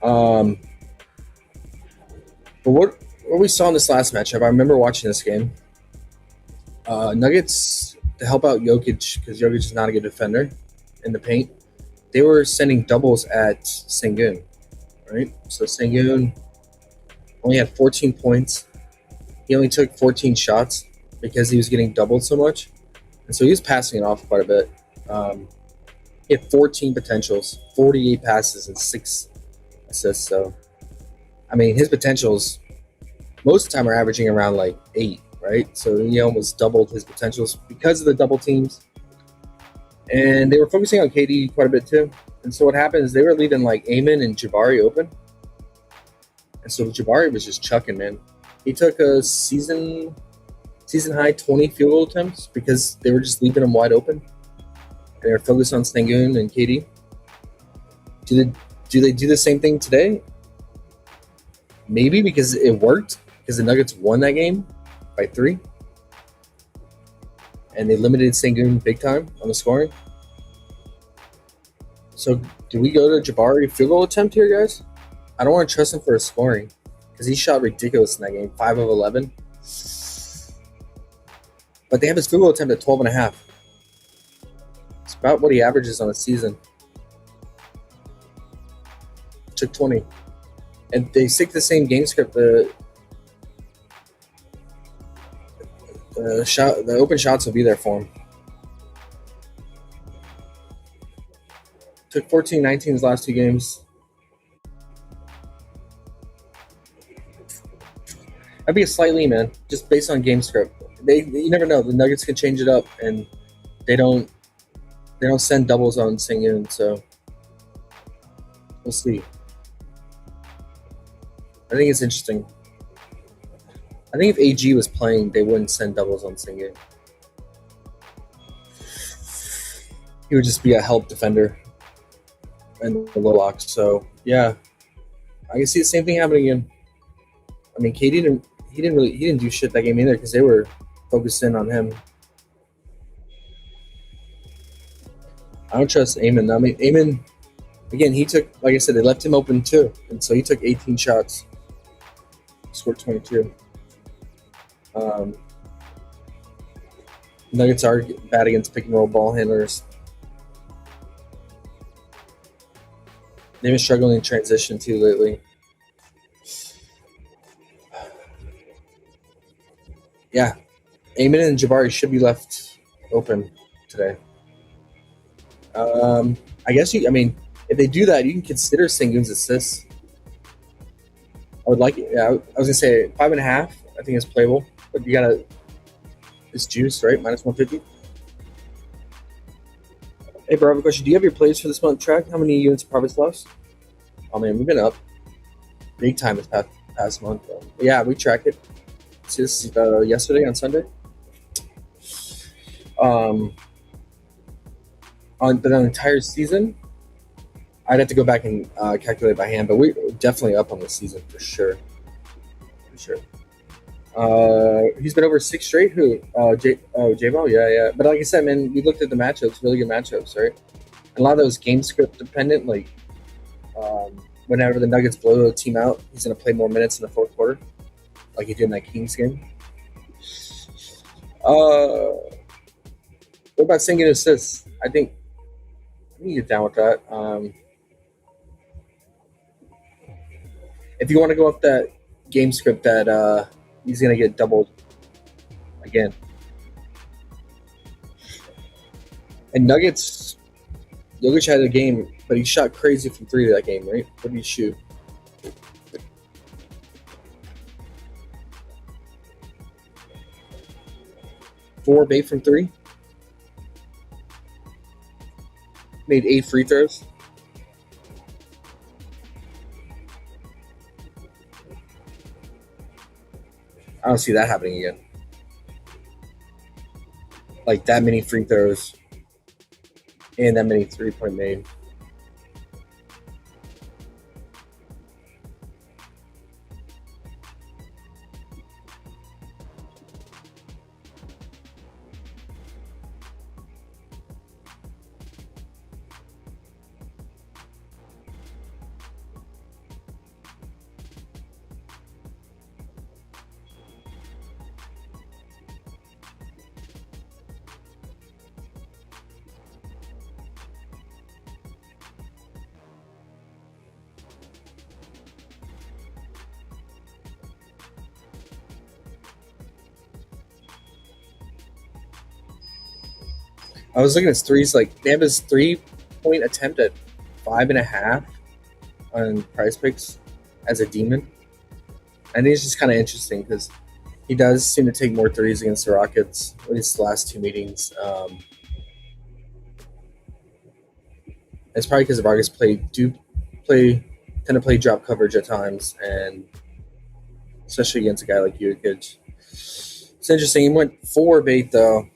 But what we saw in this last matchup, I remember watching this game. Nuggets, to help out Jokic, because Jokic is not a good defender in the paint, they were sending doubles at Sengun, right? So Sengun only had 14 points. He only took 14 shots because he was getting doubled so much. And so he was passing it off quite a bit. He had 14 potentials, 48 passes, and 6 assists. So, I mean, his potentials most of the time are averaging around like 8, right? So he almost doubled his potentials because of the double teams. And they were focusing on KD quite a bit too. And so what happened is they were leaving like Amon and Jabari open. And so Jabari was just chucking, man. He took a season high 20 field goal attempts because they were just leaving him wide open. They were focused on Sengun and KD. Do they do the same thing today? Maybe, because it worked, because the Nuggets won that game by 3. And they limited Sengun big time on the scoring. So do we go to Jabari field goal attempt here, guys? I don't want to trust him for his scoring because he shot ridiculous in that game, 5 of 11. But they have his field goal attempt at 12.5. It's about what he averages on a season. Took 20. And they stick to the same game script. The open shots will be there for him. Took 14-19 his last 2 games. That'd be a slight lean, man, just based on game script. You never know. The Nuggets can change it up, and they don't send doubles on Sengun, so we'll see. I think it's interesting. I think if AG was playing, they wouldn't send doubles on Sengun. He would just be a help defender and the low block. So yeah, I can see the same thing happening again. I mean, KD didn't do shit that game either because they were focused in on him. I don't trust Amon. I mean, Amon, again, he took, like I said, they left him open too, and so he took 18 shots, scored 22. Nuggets are bad against pick and roll ball handlers. They've been struggling in transition too lately. Yeah, Amon and Jabari should be left open today. I guess if they do that, you can consider Sengun's assists. I would like it. Yeah, I was gonna say 5.5. I think it's playable, but you gotta. It's juice, right? Minus 150. Hey, bro, I have a question. Do you have your plays for this month tracked? How many units of profits lost? Oh man, we've been up big time this past month. But yeah, we track it. See, this is yesterday on Sunday. On the entire season, I'd have to go back and calculate by hand, but we're definitely up on the season for sure. For sure. He's been over 6 straight. Who? J-Ball? Yeah. But like I said, man, we looked at the matchups, really good matchups, right? And a lot of those game script dependent, like whenever the Nuggets blow a team out, he's going to play more minutes in the fourth quarter, like he did in that Kings game. What about Sengun assists? I think you get down with that. If you want to go off that game script that he's gonna get doubled again. And Nuggets, Jokic had a game, but he shot crazy from 3 that game, right? What did he shoot? Four of 8 from 3. Made 8 free throws. I don't see that happening again. Like that many free throws and that many 3-point made. I was looking at his threes, like they have his 3-point attempt at 5.5 on PrizePicks as a demon. I think it's just kind of interesting because he does seem to take more threes against the Rockets, at least the last 2 meetings. It's probably because the Rockets tend to play drop coverage at times, and especially against a guy like Jokic. It's interesting. He went 4 of 8 though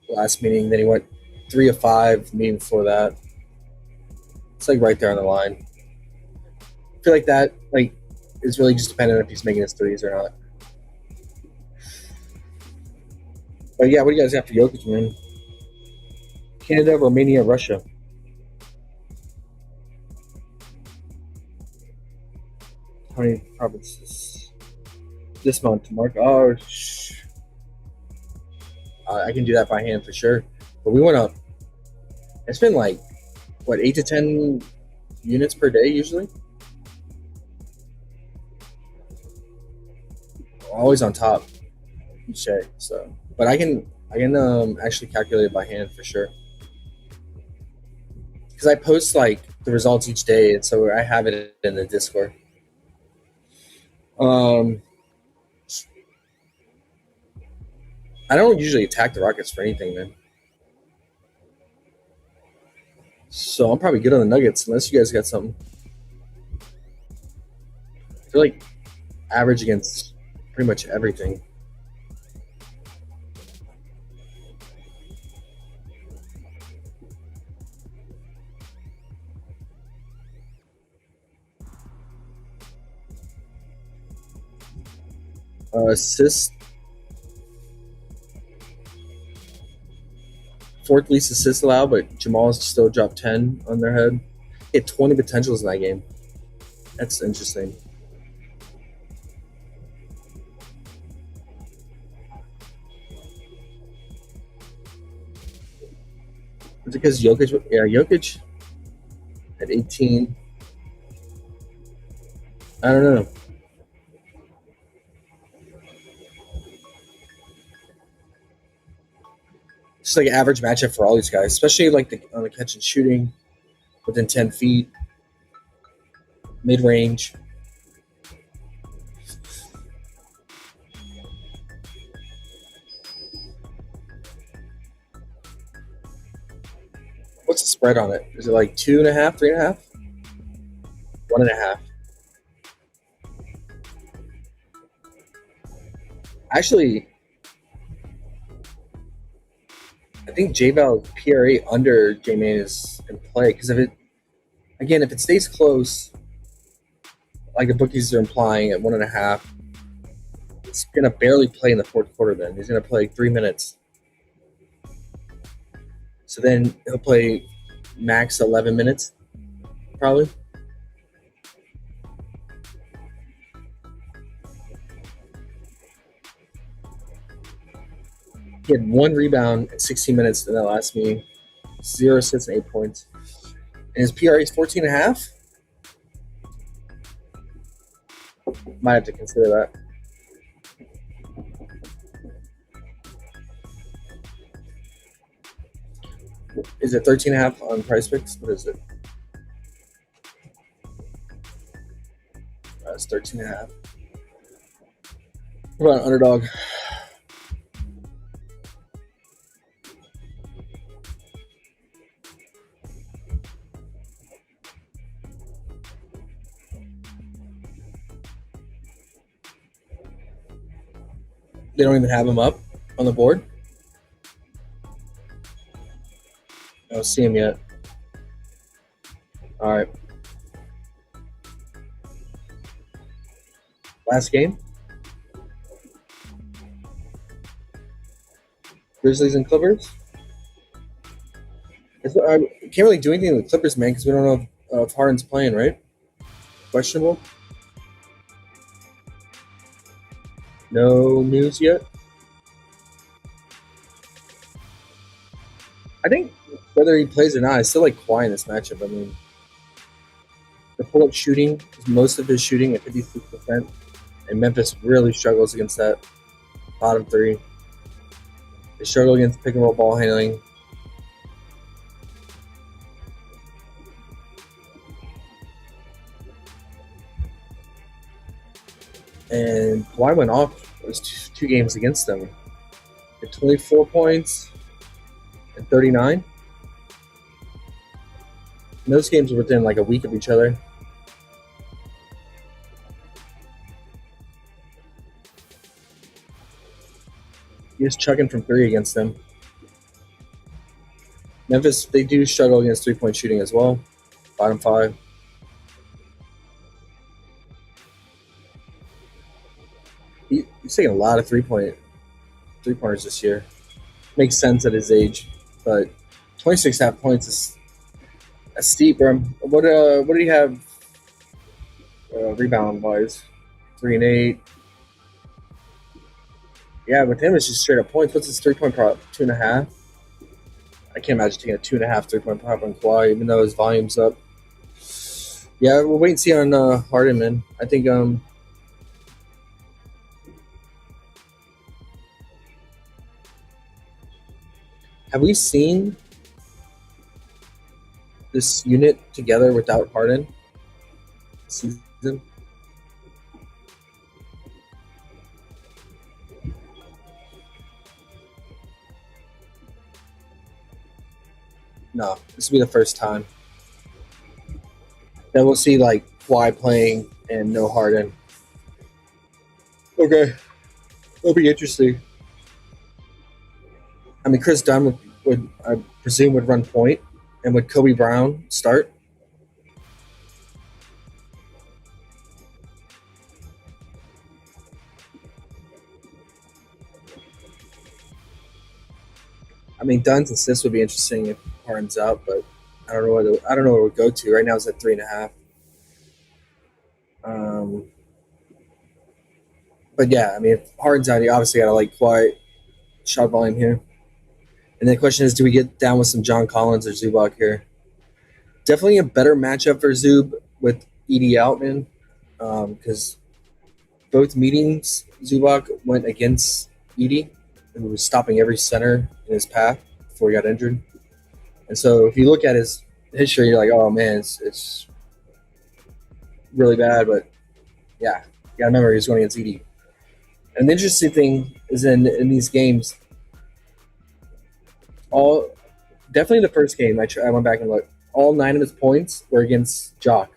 last meeting. Then he went 3 of 5 the meeting before that. It's like right there on the line. I feel like that is really just dependent on if he's making his threes or not. But yeah, what do you guys have for Jokic, man? Canada, Romania, Russia. How many provinces this month, Mark? Oh, I can do that by hand for sure. But we went up. It's been 8 to 10 units per day usually. Always on top each day. So, but I can actually calculate it by hand for sure. Because I post the results each day, and so I have it in the Discord. I don't usually attack the Rockets for anything, man. So I'm probably good on the Nuggets, unless you guys got something. I feel like average against pretty much everything. Assist. 4th least assists allowed, but Jamal's still dropped 10 on their head. He had 20 potentials in that game. That's interesting. Is it because Jokic? Yeah, Jokic at 18. I don't know. Just like an average matchup for all these guys, especially on the catch and shooting, within 10 feet, mid range. What's the spread on it? Is it 2.5, 3.5? 1.5. Actually, I think J-Val PRA under J-Man is in play because if it stays close, like the bookies are implying at 1.5, it's gonna barely play in the 4th quarter. Then he's gonna play 3 minutes, so then he'll play max 11 minutes, probably. He had 1 rebound at 16 minutes in that last meeting, 0 assists and 8 points. And his PRA is 14.5. Might have to consider that. Is it 13.5 on PrizePicks? What is it? It's 13.5. What about Underdog? They don't even have him up on the board. I don't see him yet. All right. Last game. Grizzlies and Clippers. I can't really do anything with Clippers, man, because we don't know if Harden's playing, right? Questionable. No news yet. I think whether he plays or not, I still like Kawhi in this matchup. I mean, the pull-up shooting is most of his shooting at 56%, and Memphis really struggles against that bottom three. They struggle against pick and roll ball handling. And Kawhi went off. It was two games against them. At 24 points and 39. And those games were within like a week of each other. He was chucking from three against them. Memphis, they do struggle against three-point shooting as well. Bottom five. He's taking a lot of three-pointers this year. Makes sense at his age, but 26.5 points is steep, bro. What do you have rebound-wise? 3 and 8. Yeah, with him, it's just straight up points. What's his three-point prop? 2.5. I can't imagine taking a 2.5 three-point prop on Kawhi, even though his volume's up. Yeah, we'll wait and see on Harden, man. I think have we seen this unit together without Harden this season? No, this will be the first time. Then we'll see like Kawhi playing and no Harden. Okay, that'll be interesting. I mean, Chris Dunn would I presume would run point, and would Kobe Brown start? I mean, Dunn's assist would be interesting if Harden's out, but I don't know what it would go to. Right now, it's at 3.5. But yeah, I mean, if Harden's out, you obviously got to like quiet shot volume here. And the question is, do we get down with some John Collins or Zubac here? Definitely a better matchup for Zub with Edie out, man, because both meetings Zubac went against Edie and was stopping every center in his path before he got injured. And so if you look at his history, you're like, oh man, it's really bad. But yeah, you gotta remember he's going against Edie. And the interesting thing is in these games, definitely the first game, I went back and looked. All 9 of his points were against Jock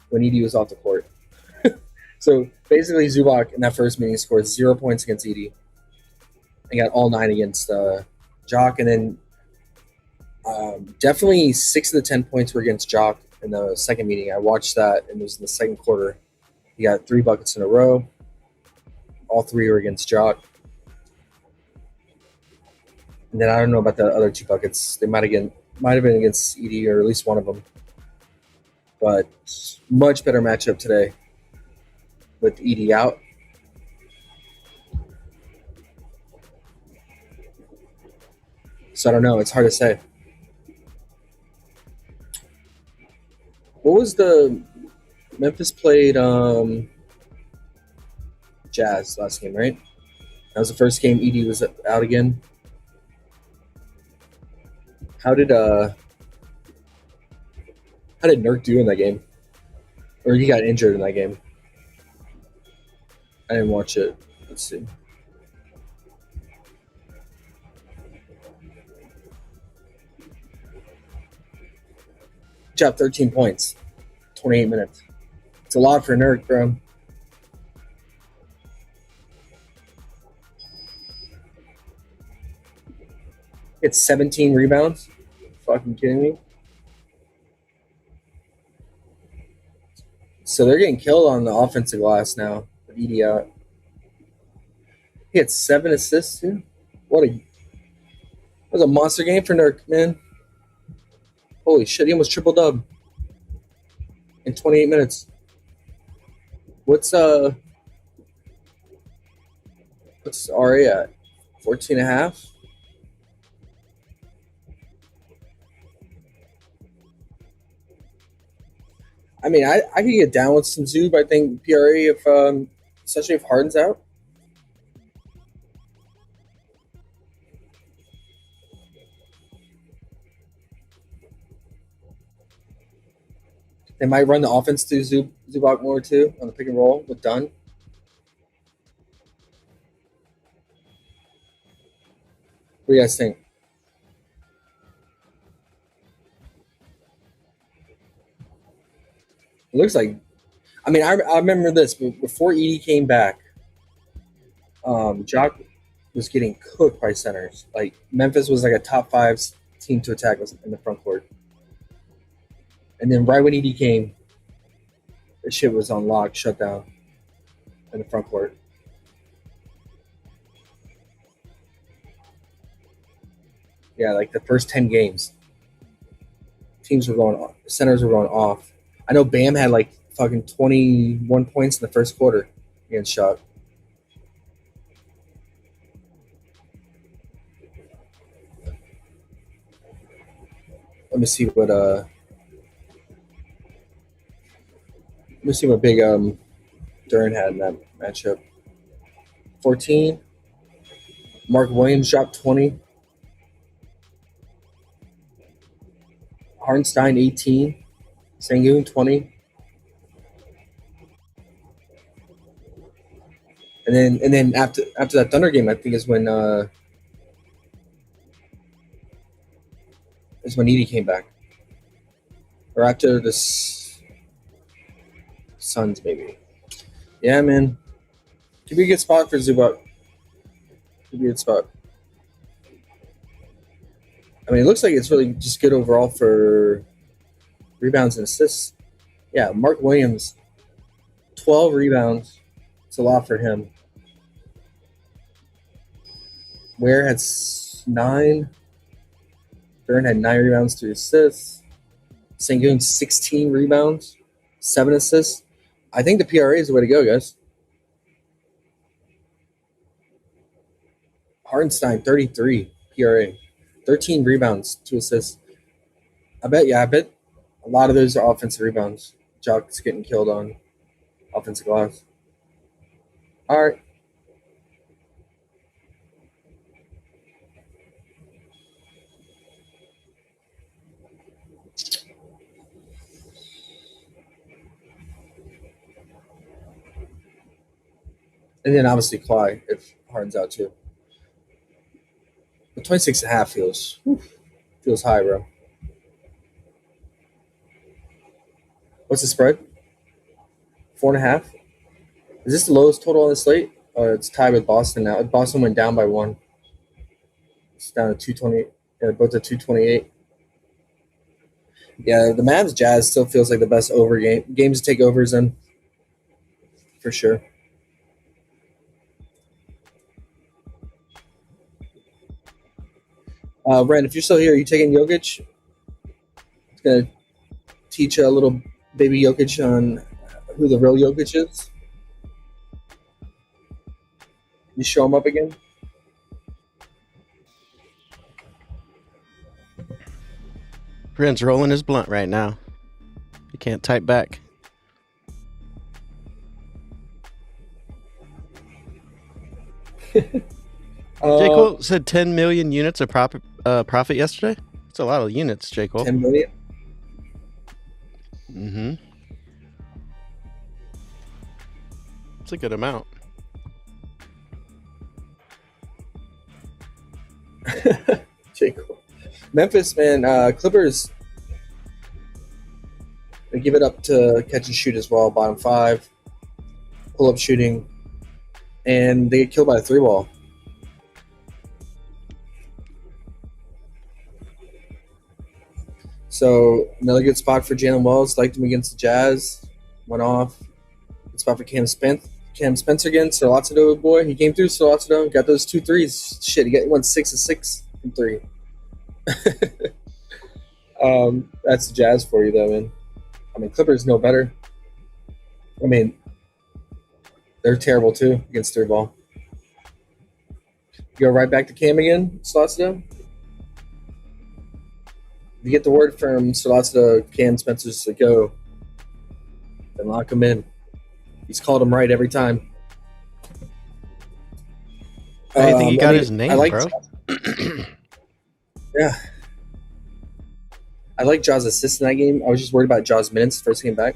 when Edie was off the court. So basically, Zubac in that first meeting scored 0 points against Edie and got all 9 against Jock. And then definitely 6 of the 10 points were against Jock in the second meeting. I watched that, and it was in the second quarter. He got 3 buckets in a row. All 3 were against Jock. And then I don't know about the other 2 buckets. They might have been against Edie, or at least one of them. But much better matchup today with Edie out. So I don't know. It's hard to say. What was the Memphis played Jazz last game, right? That was the first game Edie was out again. How did Nurk do in that game? Or he got injured in that game? I didn't watch it. Let's see. Job 13 points, 28 minutes. It's a lot for Nurk, bro. It's 17 rebounds. Fucking kidding me? So they're getting killed on the offensive glass now. With Edie out. He had 7 assists too. That was a monster game for Nurk, man. Holy shit, he almost triple dub in 28 minutes. What's RA at? 14 and a half? I mean, I could get down with some Zoob. I think PRA, if especially if Harden's out. They might run the offense to Zubac more too on the pick and roll with Dunn. What do you guys think? It looks like, I mean, I remember this, but before Edie came back, Jock was getting cooked by centers. Like, Memphis was like a top 5 team to attack in the front court. And then right when Edie came, the shit was on lock, shut down in the front court. Yeah, like the first 10 games, teams were going off. Centers were going off. I know Bam had like fucking 21 points in the first quarter against Shot. Let me see what big Duran had in that matchup. 14. Mark Williams dropped 20. Hartenstein 18. Sengun 20. And then after that Thunder game, I think is when Edie came back. Or after the Suns, maybe. Yeah, man. Could be a good spot for Zubac. Could be a good spot. I mean, it looks like it's really just good overall for rebounds and assists. Yeah, Mark Williams, 12 rebounds. It's a lot for him. Ware had 9. Duran had 9 rebounds, 3 assists. Sengun, 16 rebounds, 7 assists. I think the PRA is the way to go, guys. Hartenstein, 33 PRA, 13 rebounds, 2 assists. I bet a lot of those are offensive rebounds. Jock's getting killed on offensive glass. All right. And then obviously Clyde if Harden's out too. But 26.5 feels high, bro. What's the spread? 4.5. Is this the lowest total on the slate? Or it's tied with Boston now. Boston went down by 1. It's down to 228. Yeah, both at 228. Yeah, the Mavs Jazz still feels like the best over games to take overs in. For sure. Ren, if you're still here, are you taking Jokic? It's going to teach a little baby Jokic on who the real Jokic is. You show him up again? Ren's rolling his blunt right now. He can't type back. J. Cole said 10 million units of profit yesterday. That's a lot of units, J. Cole. 10 million. Mm-hmm. It's a good amount. J. Cole. Memphis, man, Clippers. They give it up to catch and shoot as well. Bottom 5, pull up shooting, and they get killed by a 3-ball. So another good spot for Jalen Wells. Liked him against the Jazz. Went off. Good spot for Cam Spencer again. Solazzo boy. He came through. Solazzo got those 2 threes. Shit, he went 6 of 6 from 3. That's the Jazz for you, though, man. I mean, Clippers know better. I mean, they're terrible too against 3-ball. You go right back to Cam again, Solazzo. You get the word from Solazzo, Cam Spencer's to go, then lock him in. He's called him right every time. I think he got his name, bro. Yeah. I like Jaw's assist in that game. I was just worried about Jaw's minutes first came back.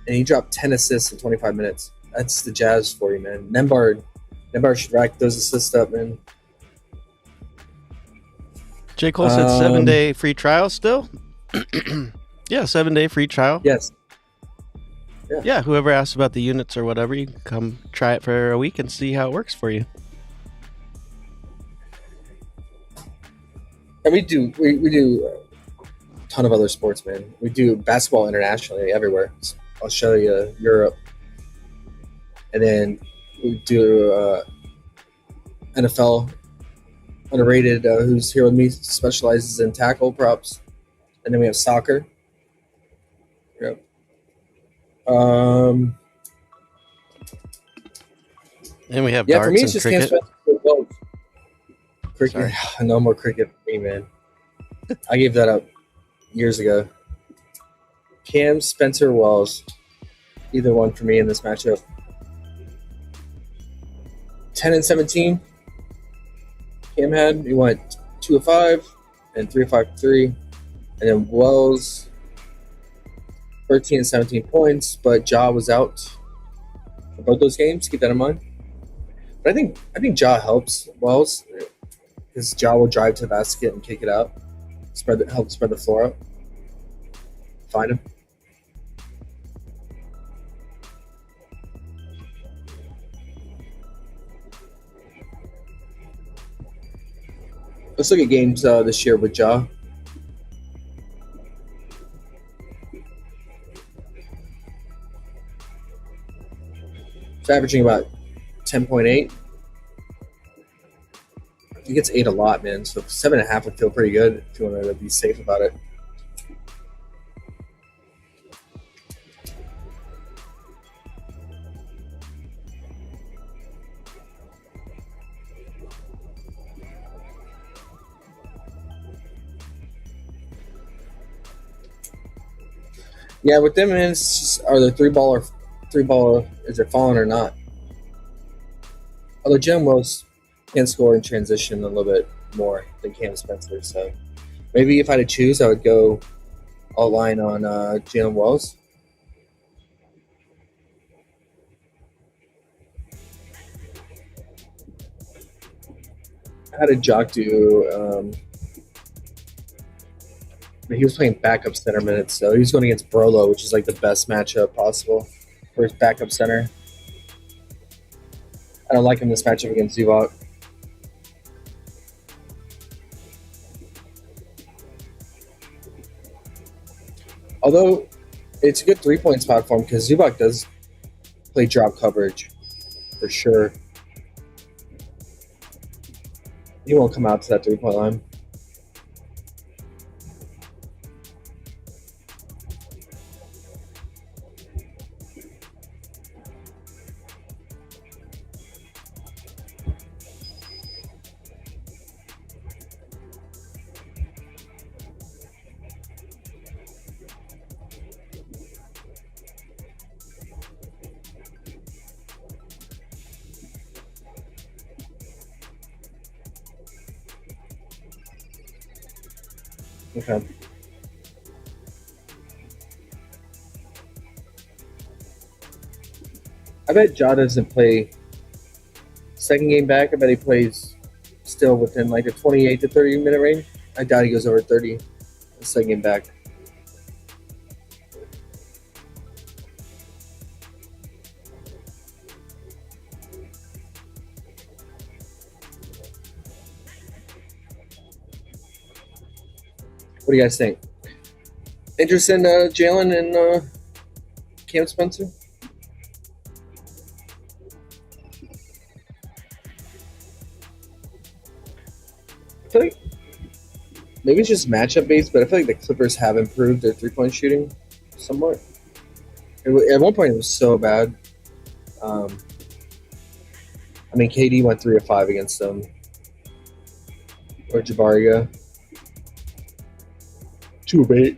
And he dropped 10 assists in 25 minutes. That's the Jazz for you, man. Nembhard should rack those assists up, man. J. Cole said 7-day free trial still? Yeah, 7-day free trial. Yes. Yeah, whoever asks about the units or whatever, you can come try it for a week and see how it works for you. And we do a ton of other sports, man. We do basketball internationally everywhere. Australia, Europe. And then we do NFL underrated, who's here with me, specializes in tackle props. And then we have soccer. Yep. And we have darts for me, it's and just cricket. Cricket. No more cricket for me, man. I gave that up years ago. Cam, Spencer, Wells. Either one for me in this matchup. 10 and 17. Cam had. He went 2 of 5 and 3 of 5 for 3. And then Wells, 13 and 17 points, but Ja was out for both those games. Keep that in mind. But I think Ja helps Wells because Ja will drive to the basket and kick it out, help spread the floor out. Find him. Let's look at games this year with Ja. It's averaging about 10.8. He gets 8 a lot, man. So 7.5 would feel pretty good if you wanted to be safe about it. Yeah, with them, man, it's just, are the three ball, is it falling or not? Although Jim Wells can score in transition a little bit more than Cam Spencer, so maybe if I had to choose, I would go all line on Jalen Wells. How did Jock do? He was playing backup center minutes, so he was going against Brolo, which is like the best matchup possible for his backup center. I don't like him this matchup against Zubac. Although it's a good 3-point spot for him because Zubac does play drop coverage for sure. He won't come out to that 3-point line. Okay. I bet Ja doesn't play second game back. I bet he plays still within like a 28 to 30 minute range. I doubt he goes over 30 the second game back. What do you guys think? Interest in Jalen and Cam Spencer? I feel like maybe it's just matchup based, but I feel like the Clippers have improved their 3-point shooting somewhat. At one point, it was so bad. I mean, KD went 3 of 5 against them. Or Jabari 2 of 8.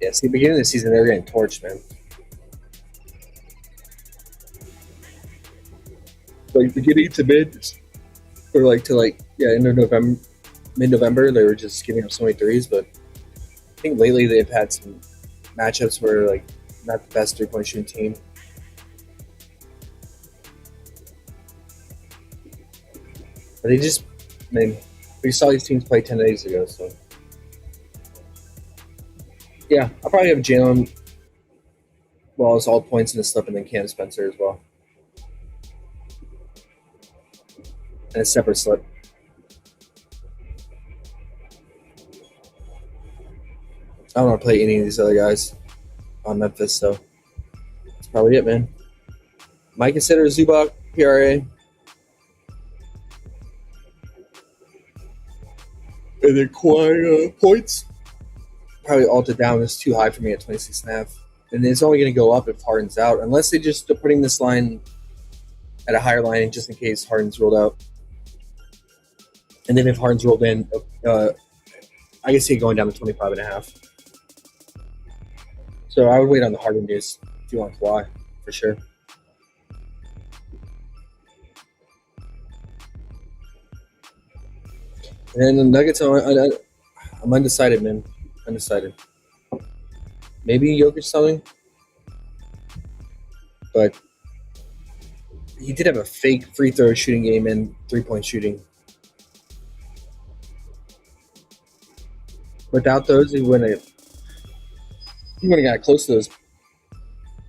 Yeah, see, beginning of the season, they were getting torched, man. Like beginning to mid, or like to end of November, mid-November, they were just giving up so many threes. But I think lately they've had some matchups where like not the best 3-point shooting team. But they just, I mean, we saw these teams play 10 days ago, so. Yeah, I'll probably have Jalen, well, it's all points in the slip, and then Cam Spencer as well. And a separate slip. I don't want to play any of these other guys on Memphis, so that's probably it, man. Might consider Zubac, PRA. And then Kawhi points. Probably alted down. It's too high for me at 26.5. And it's only going to go up if Harden's out, unless they just are putting this line at a higher line just in case Harden's rolled out. And then if Harden's rolled in, I can see it going down to 25.5. So I would wait on the Harden news if you want Kawhi, for sure. And then the Nuggets, I'm undecided, man. Undecided. Maybe Jokic something. But he did have a fake free throw shooting game and 3-point shooting. Without those, he wouldn't have got close to those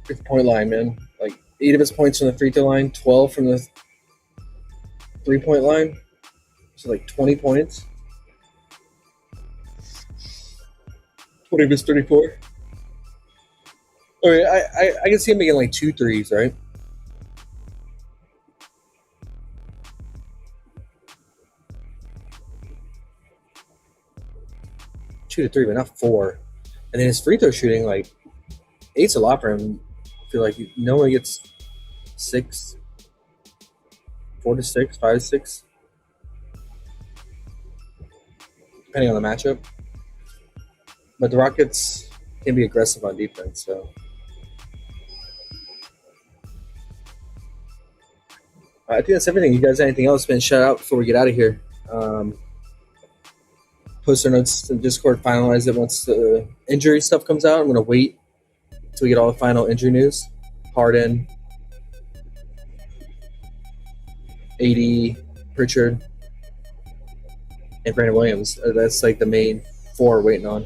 3-point line, man. Like 8 of his points from the free throw line, 12 from the 3-point line. So like 20 points. 20 of his 34. Okay, I can see him making like 2 threes, right? Two to three, but not 4. And then his free throw shooting, like 8's a lot for him. I feel like no one gets 6, 4 to 6, 5 to 6, depending on the matchup. But the Rockets can be aggressive on defense, so. I think that's everything. You guys have anything else? Man, shout out before we get out of here. Post our notes in Discord, finalize it once the injury stuff comes out. I'm going to wait until we get all the final injury news. Harden, AD, Pritchard, and Brandon Williams. That's like the main 4 waiting on.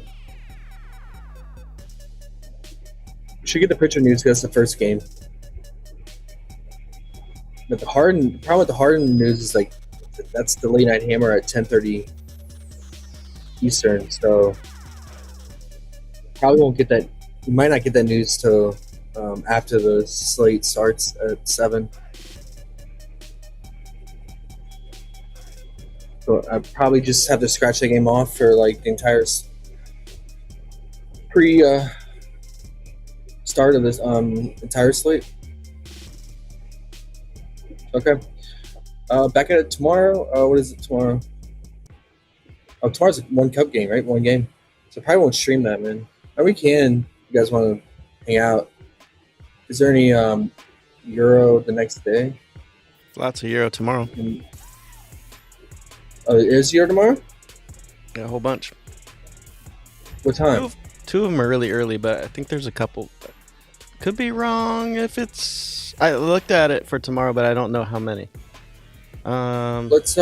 We should get the Pritchard news because that's the first game. But the problem with the Harden news is like that's the late night hammer at 10:30 Eastern. So probably won't get that. We might not get that news till after the slate starts at 7. So I probably just have to scratch that game off for like the entire start of this entire slate. Okay. Back at it tomorrow. What is it tomorrow? Oh, tomorrow's one cup game, right? One game. So I probably won't stream that, man. Or we can. If you guys want to hang out. Is there any Euro the next day? Lots of Euro tomorrow. Is Euro tomorrow? Yeah, a whole bunch. What time? Two of them are really early, but I think there's a couple. Could be wrong if it's. I looked at it for tomorrow, but I don't know how many. Let's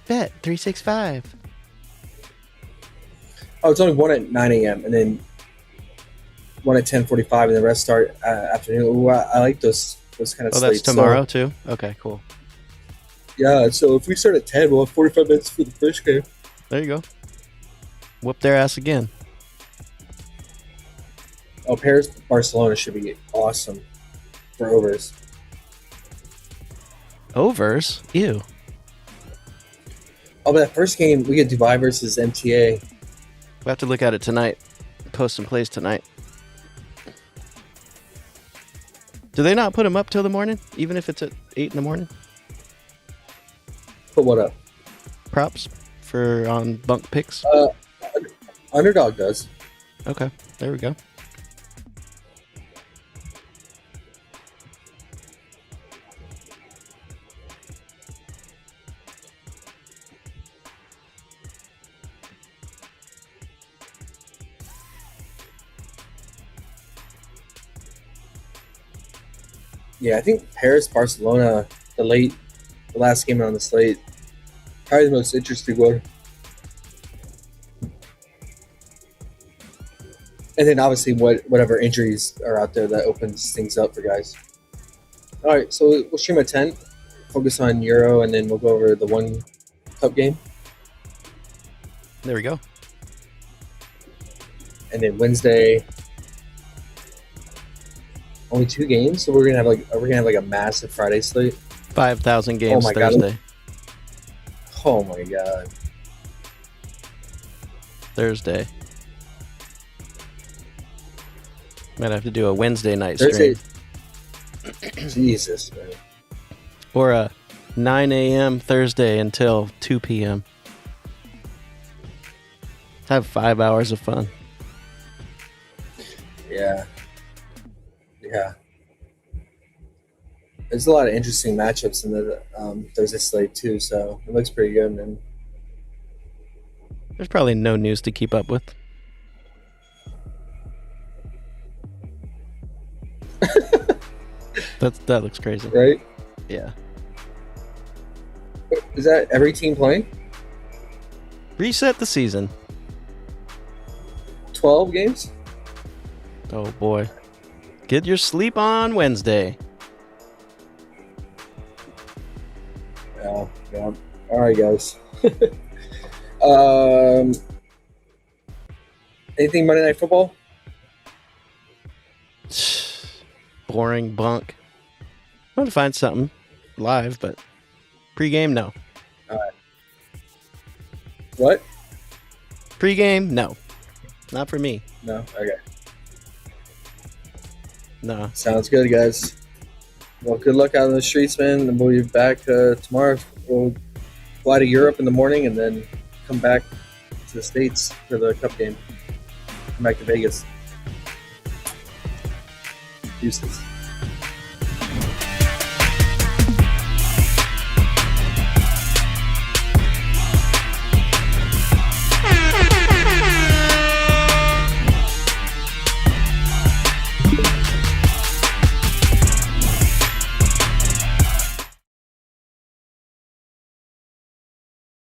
Bet 365. Oh, it's only one at 9 a.m. and then one at 10:45, and the rest start afternoon. Ooh, I like those kind of. Oh, slates. that's tomorrow too. Okay, cool. Yeah, so if we start at 10, we'll have 45 minutes for the first game. There you go. Whoop their ass again. Oh, Paris Barcelona should be awesome for overs. Overs? Ew. Oh, but that first game we get Dubai versus MTA. We have to look at it tonight. Post some plays tonight. Do they not put them up till the morning, even if it's at 8 in the morning? Put what up? Props for on bunk picks. Underdog does. Okay, there we go. Yeah, I think Paris Barcelona, the last game on the slate, probably the most interesting one. And then obviously whatever injuries are out there that opens things up for guys. All right, so we'll stream at 10, focus on Euro, and then we'll go over the one cup game. There we go. And then Wednesday, only 2 games, so are we gonna have like a massive Friday slate? 5,000 games my God. Thursday. Oh my god. Thursday. Might have to do a Wednesday night Thursday. stream. Jesus, man. Or a 9 a.m. Thursday until 2 p.m. Have 5 hours of fun. Yeah. Yeah. There's a lot of interesting matchups in the Thursday slate too, so it looks pretty good. And There's probably no news to keep up with. That looks crazy. right? Yeah. Is that every team playing? Reset the season. 12 games? Oh boy. Get your sleep on Wednesday. Yeah, yeah. All right, guys. Anything Monday Night Football? Boring bunk. I'm gonna find something live, but pre-game, no. All right. What? Pre-game, no. Not for me. No? Okay. No. Sounds good, guys. Well, good luck out on the streets, man. And we'll be back tomorrow. We'll fly to Europe in the morning and then come back to the States for the Cup game. Come back to Vegas. Deuces.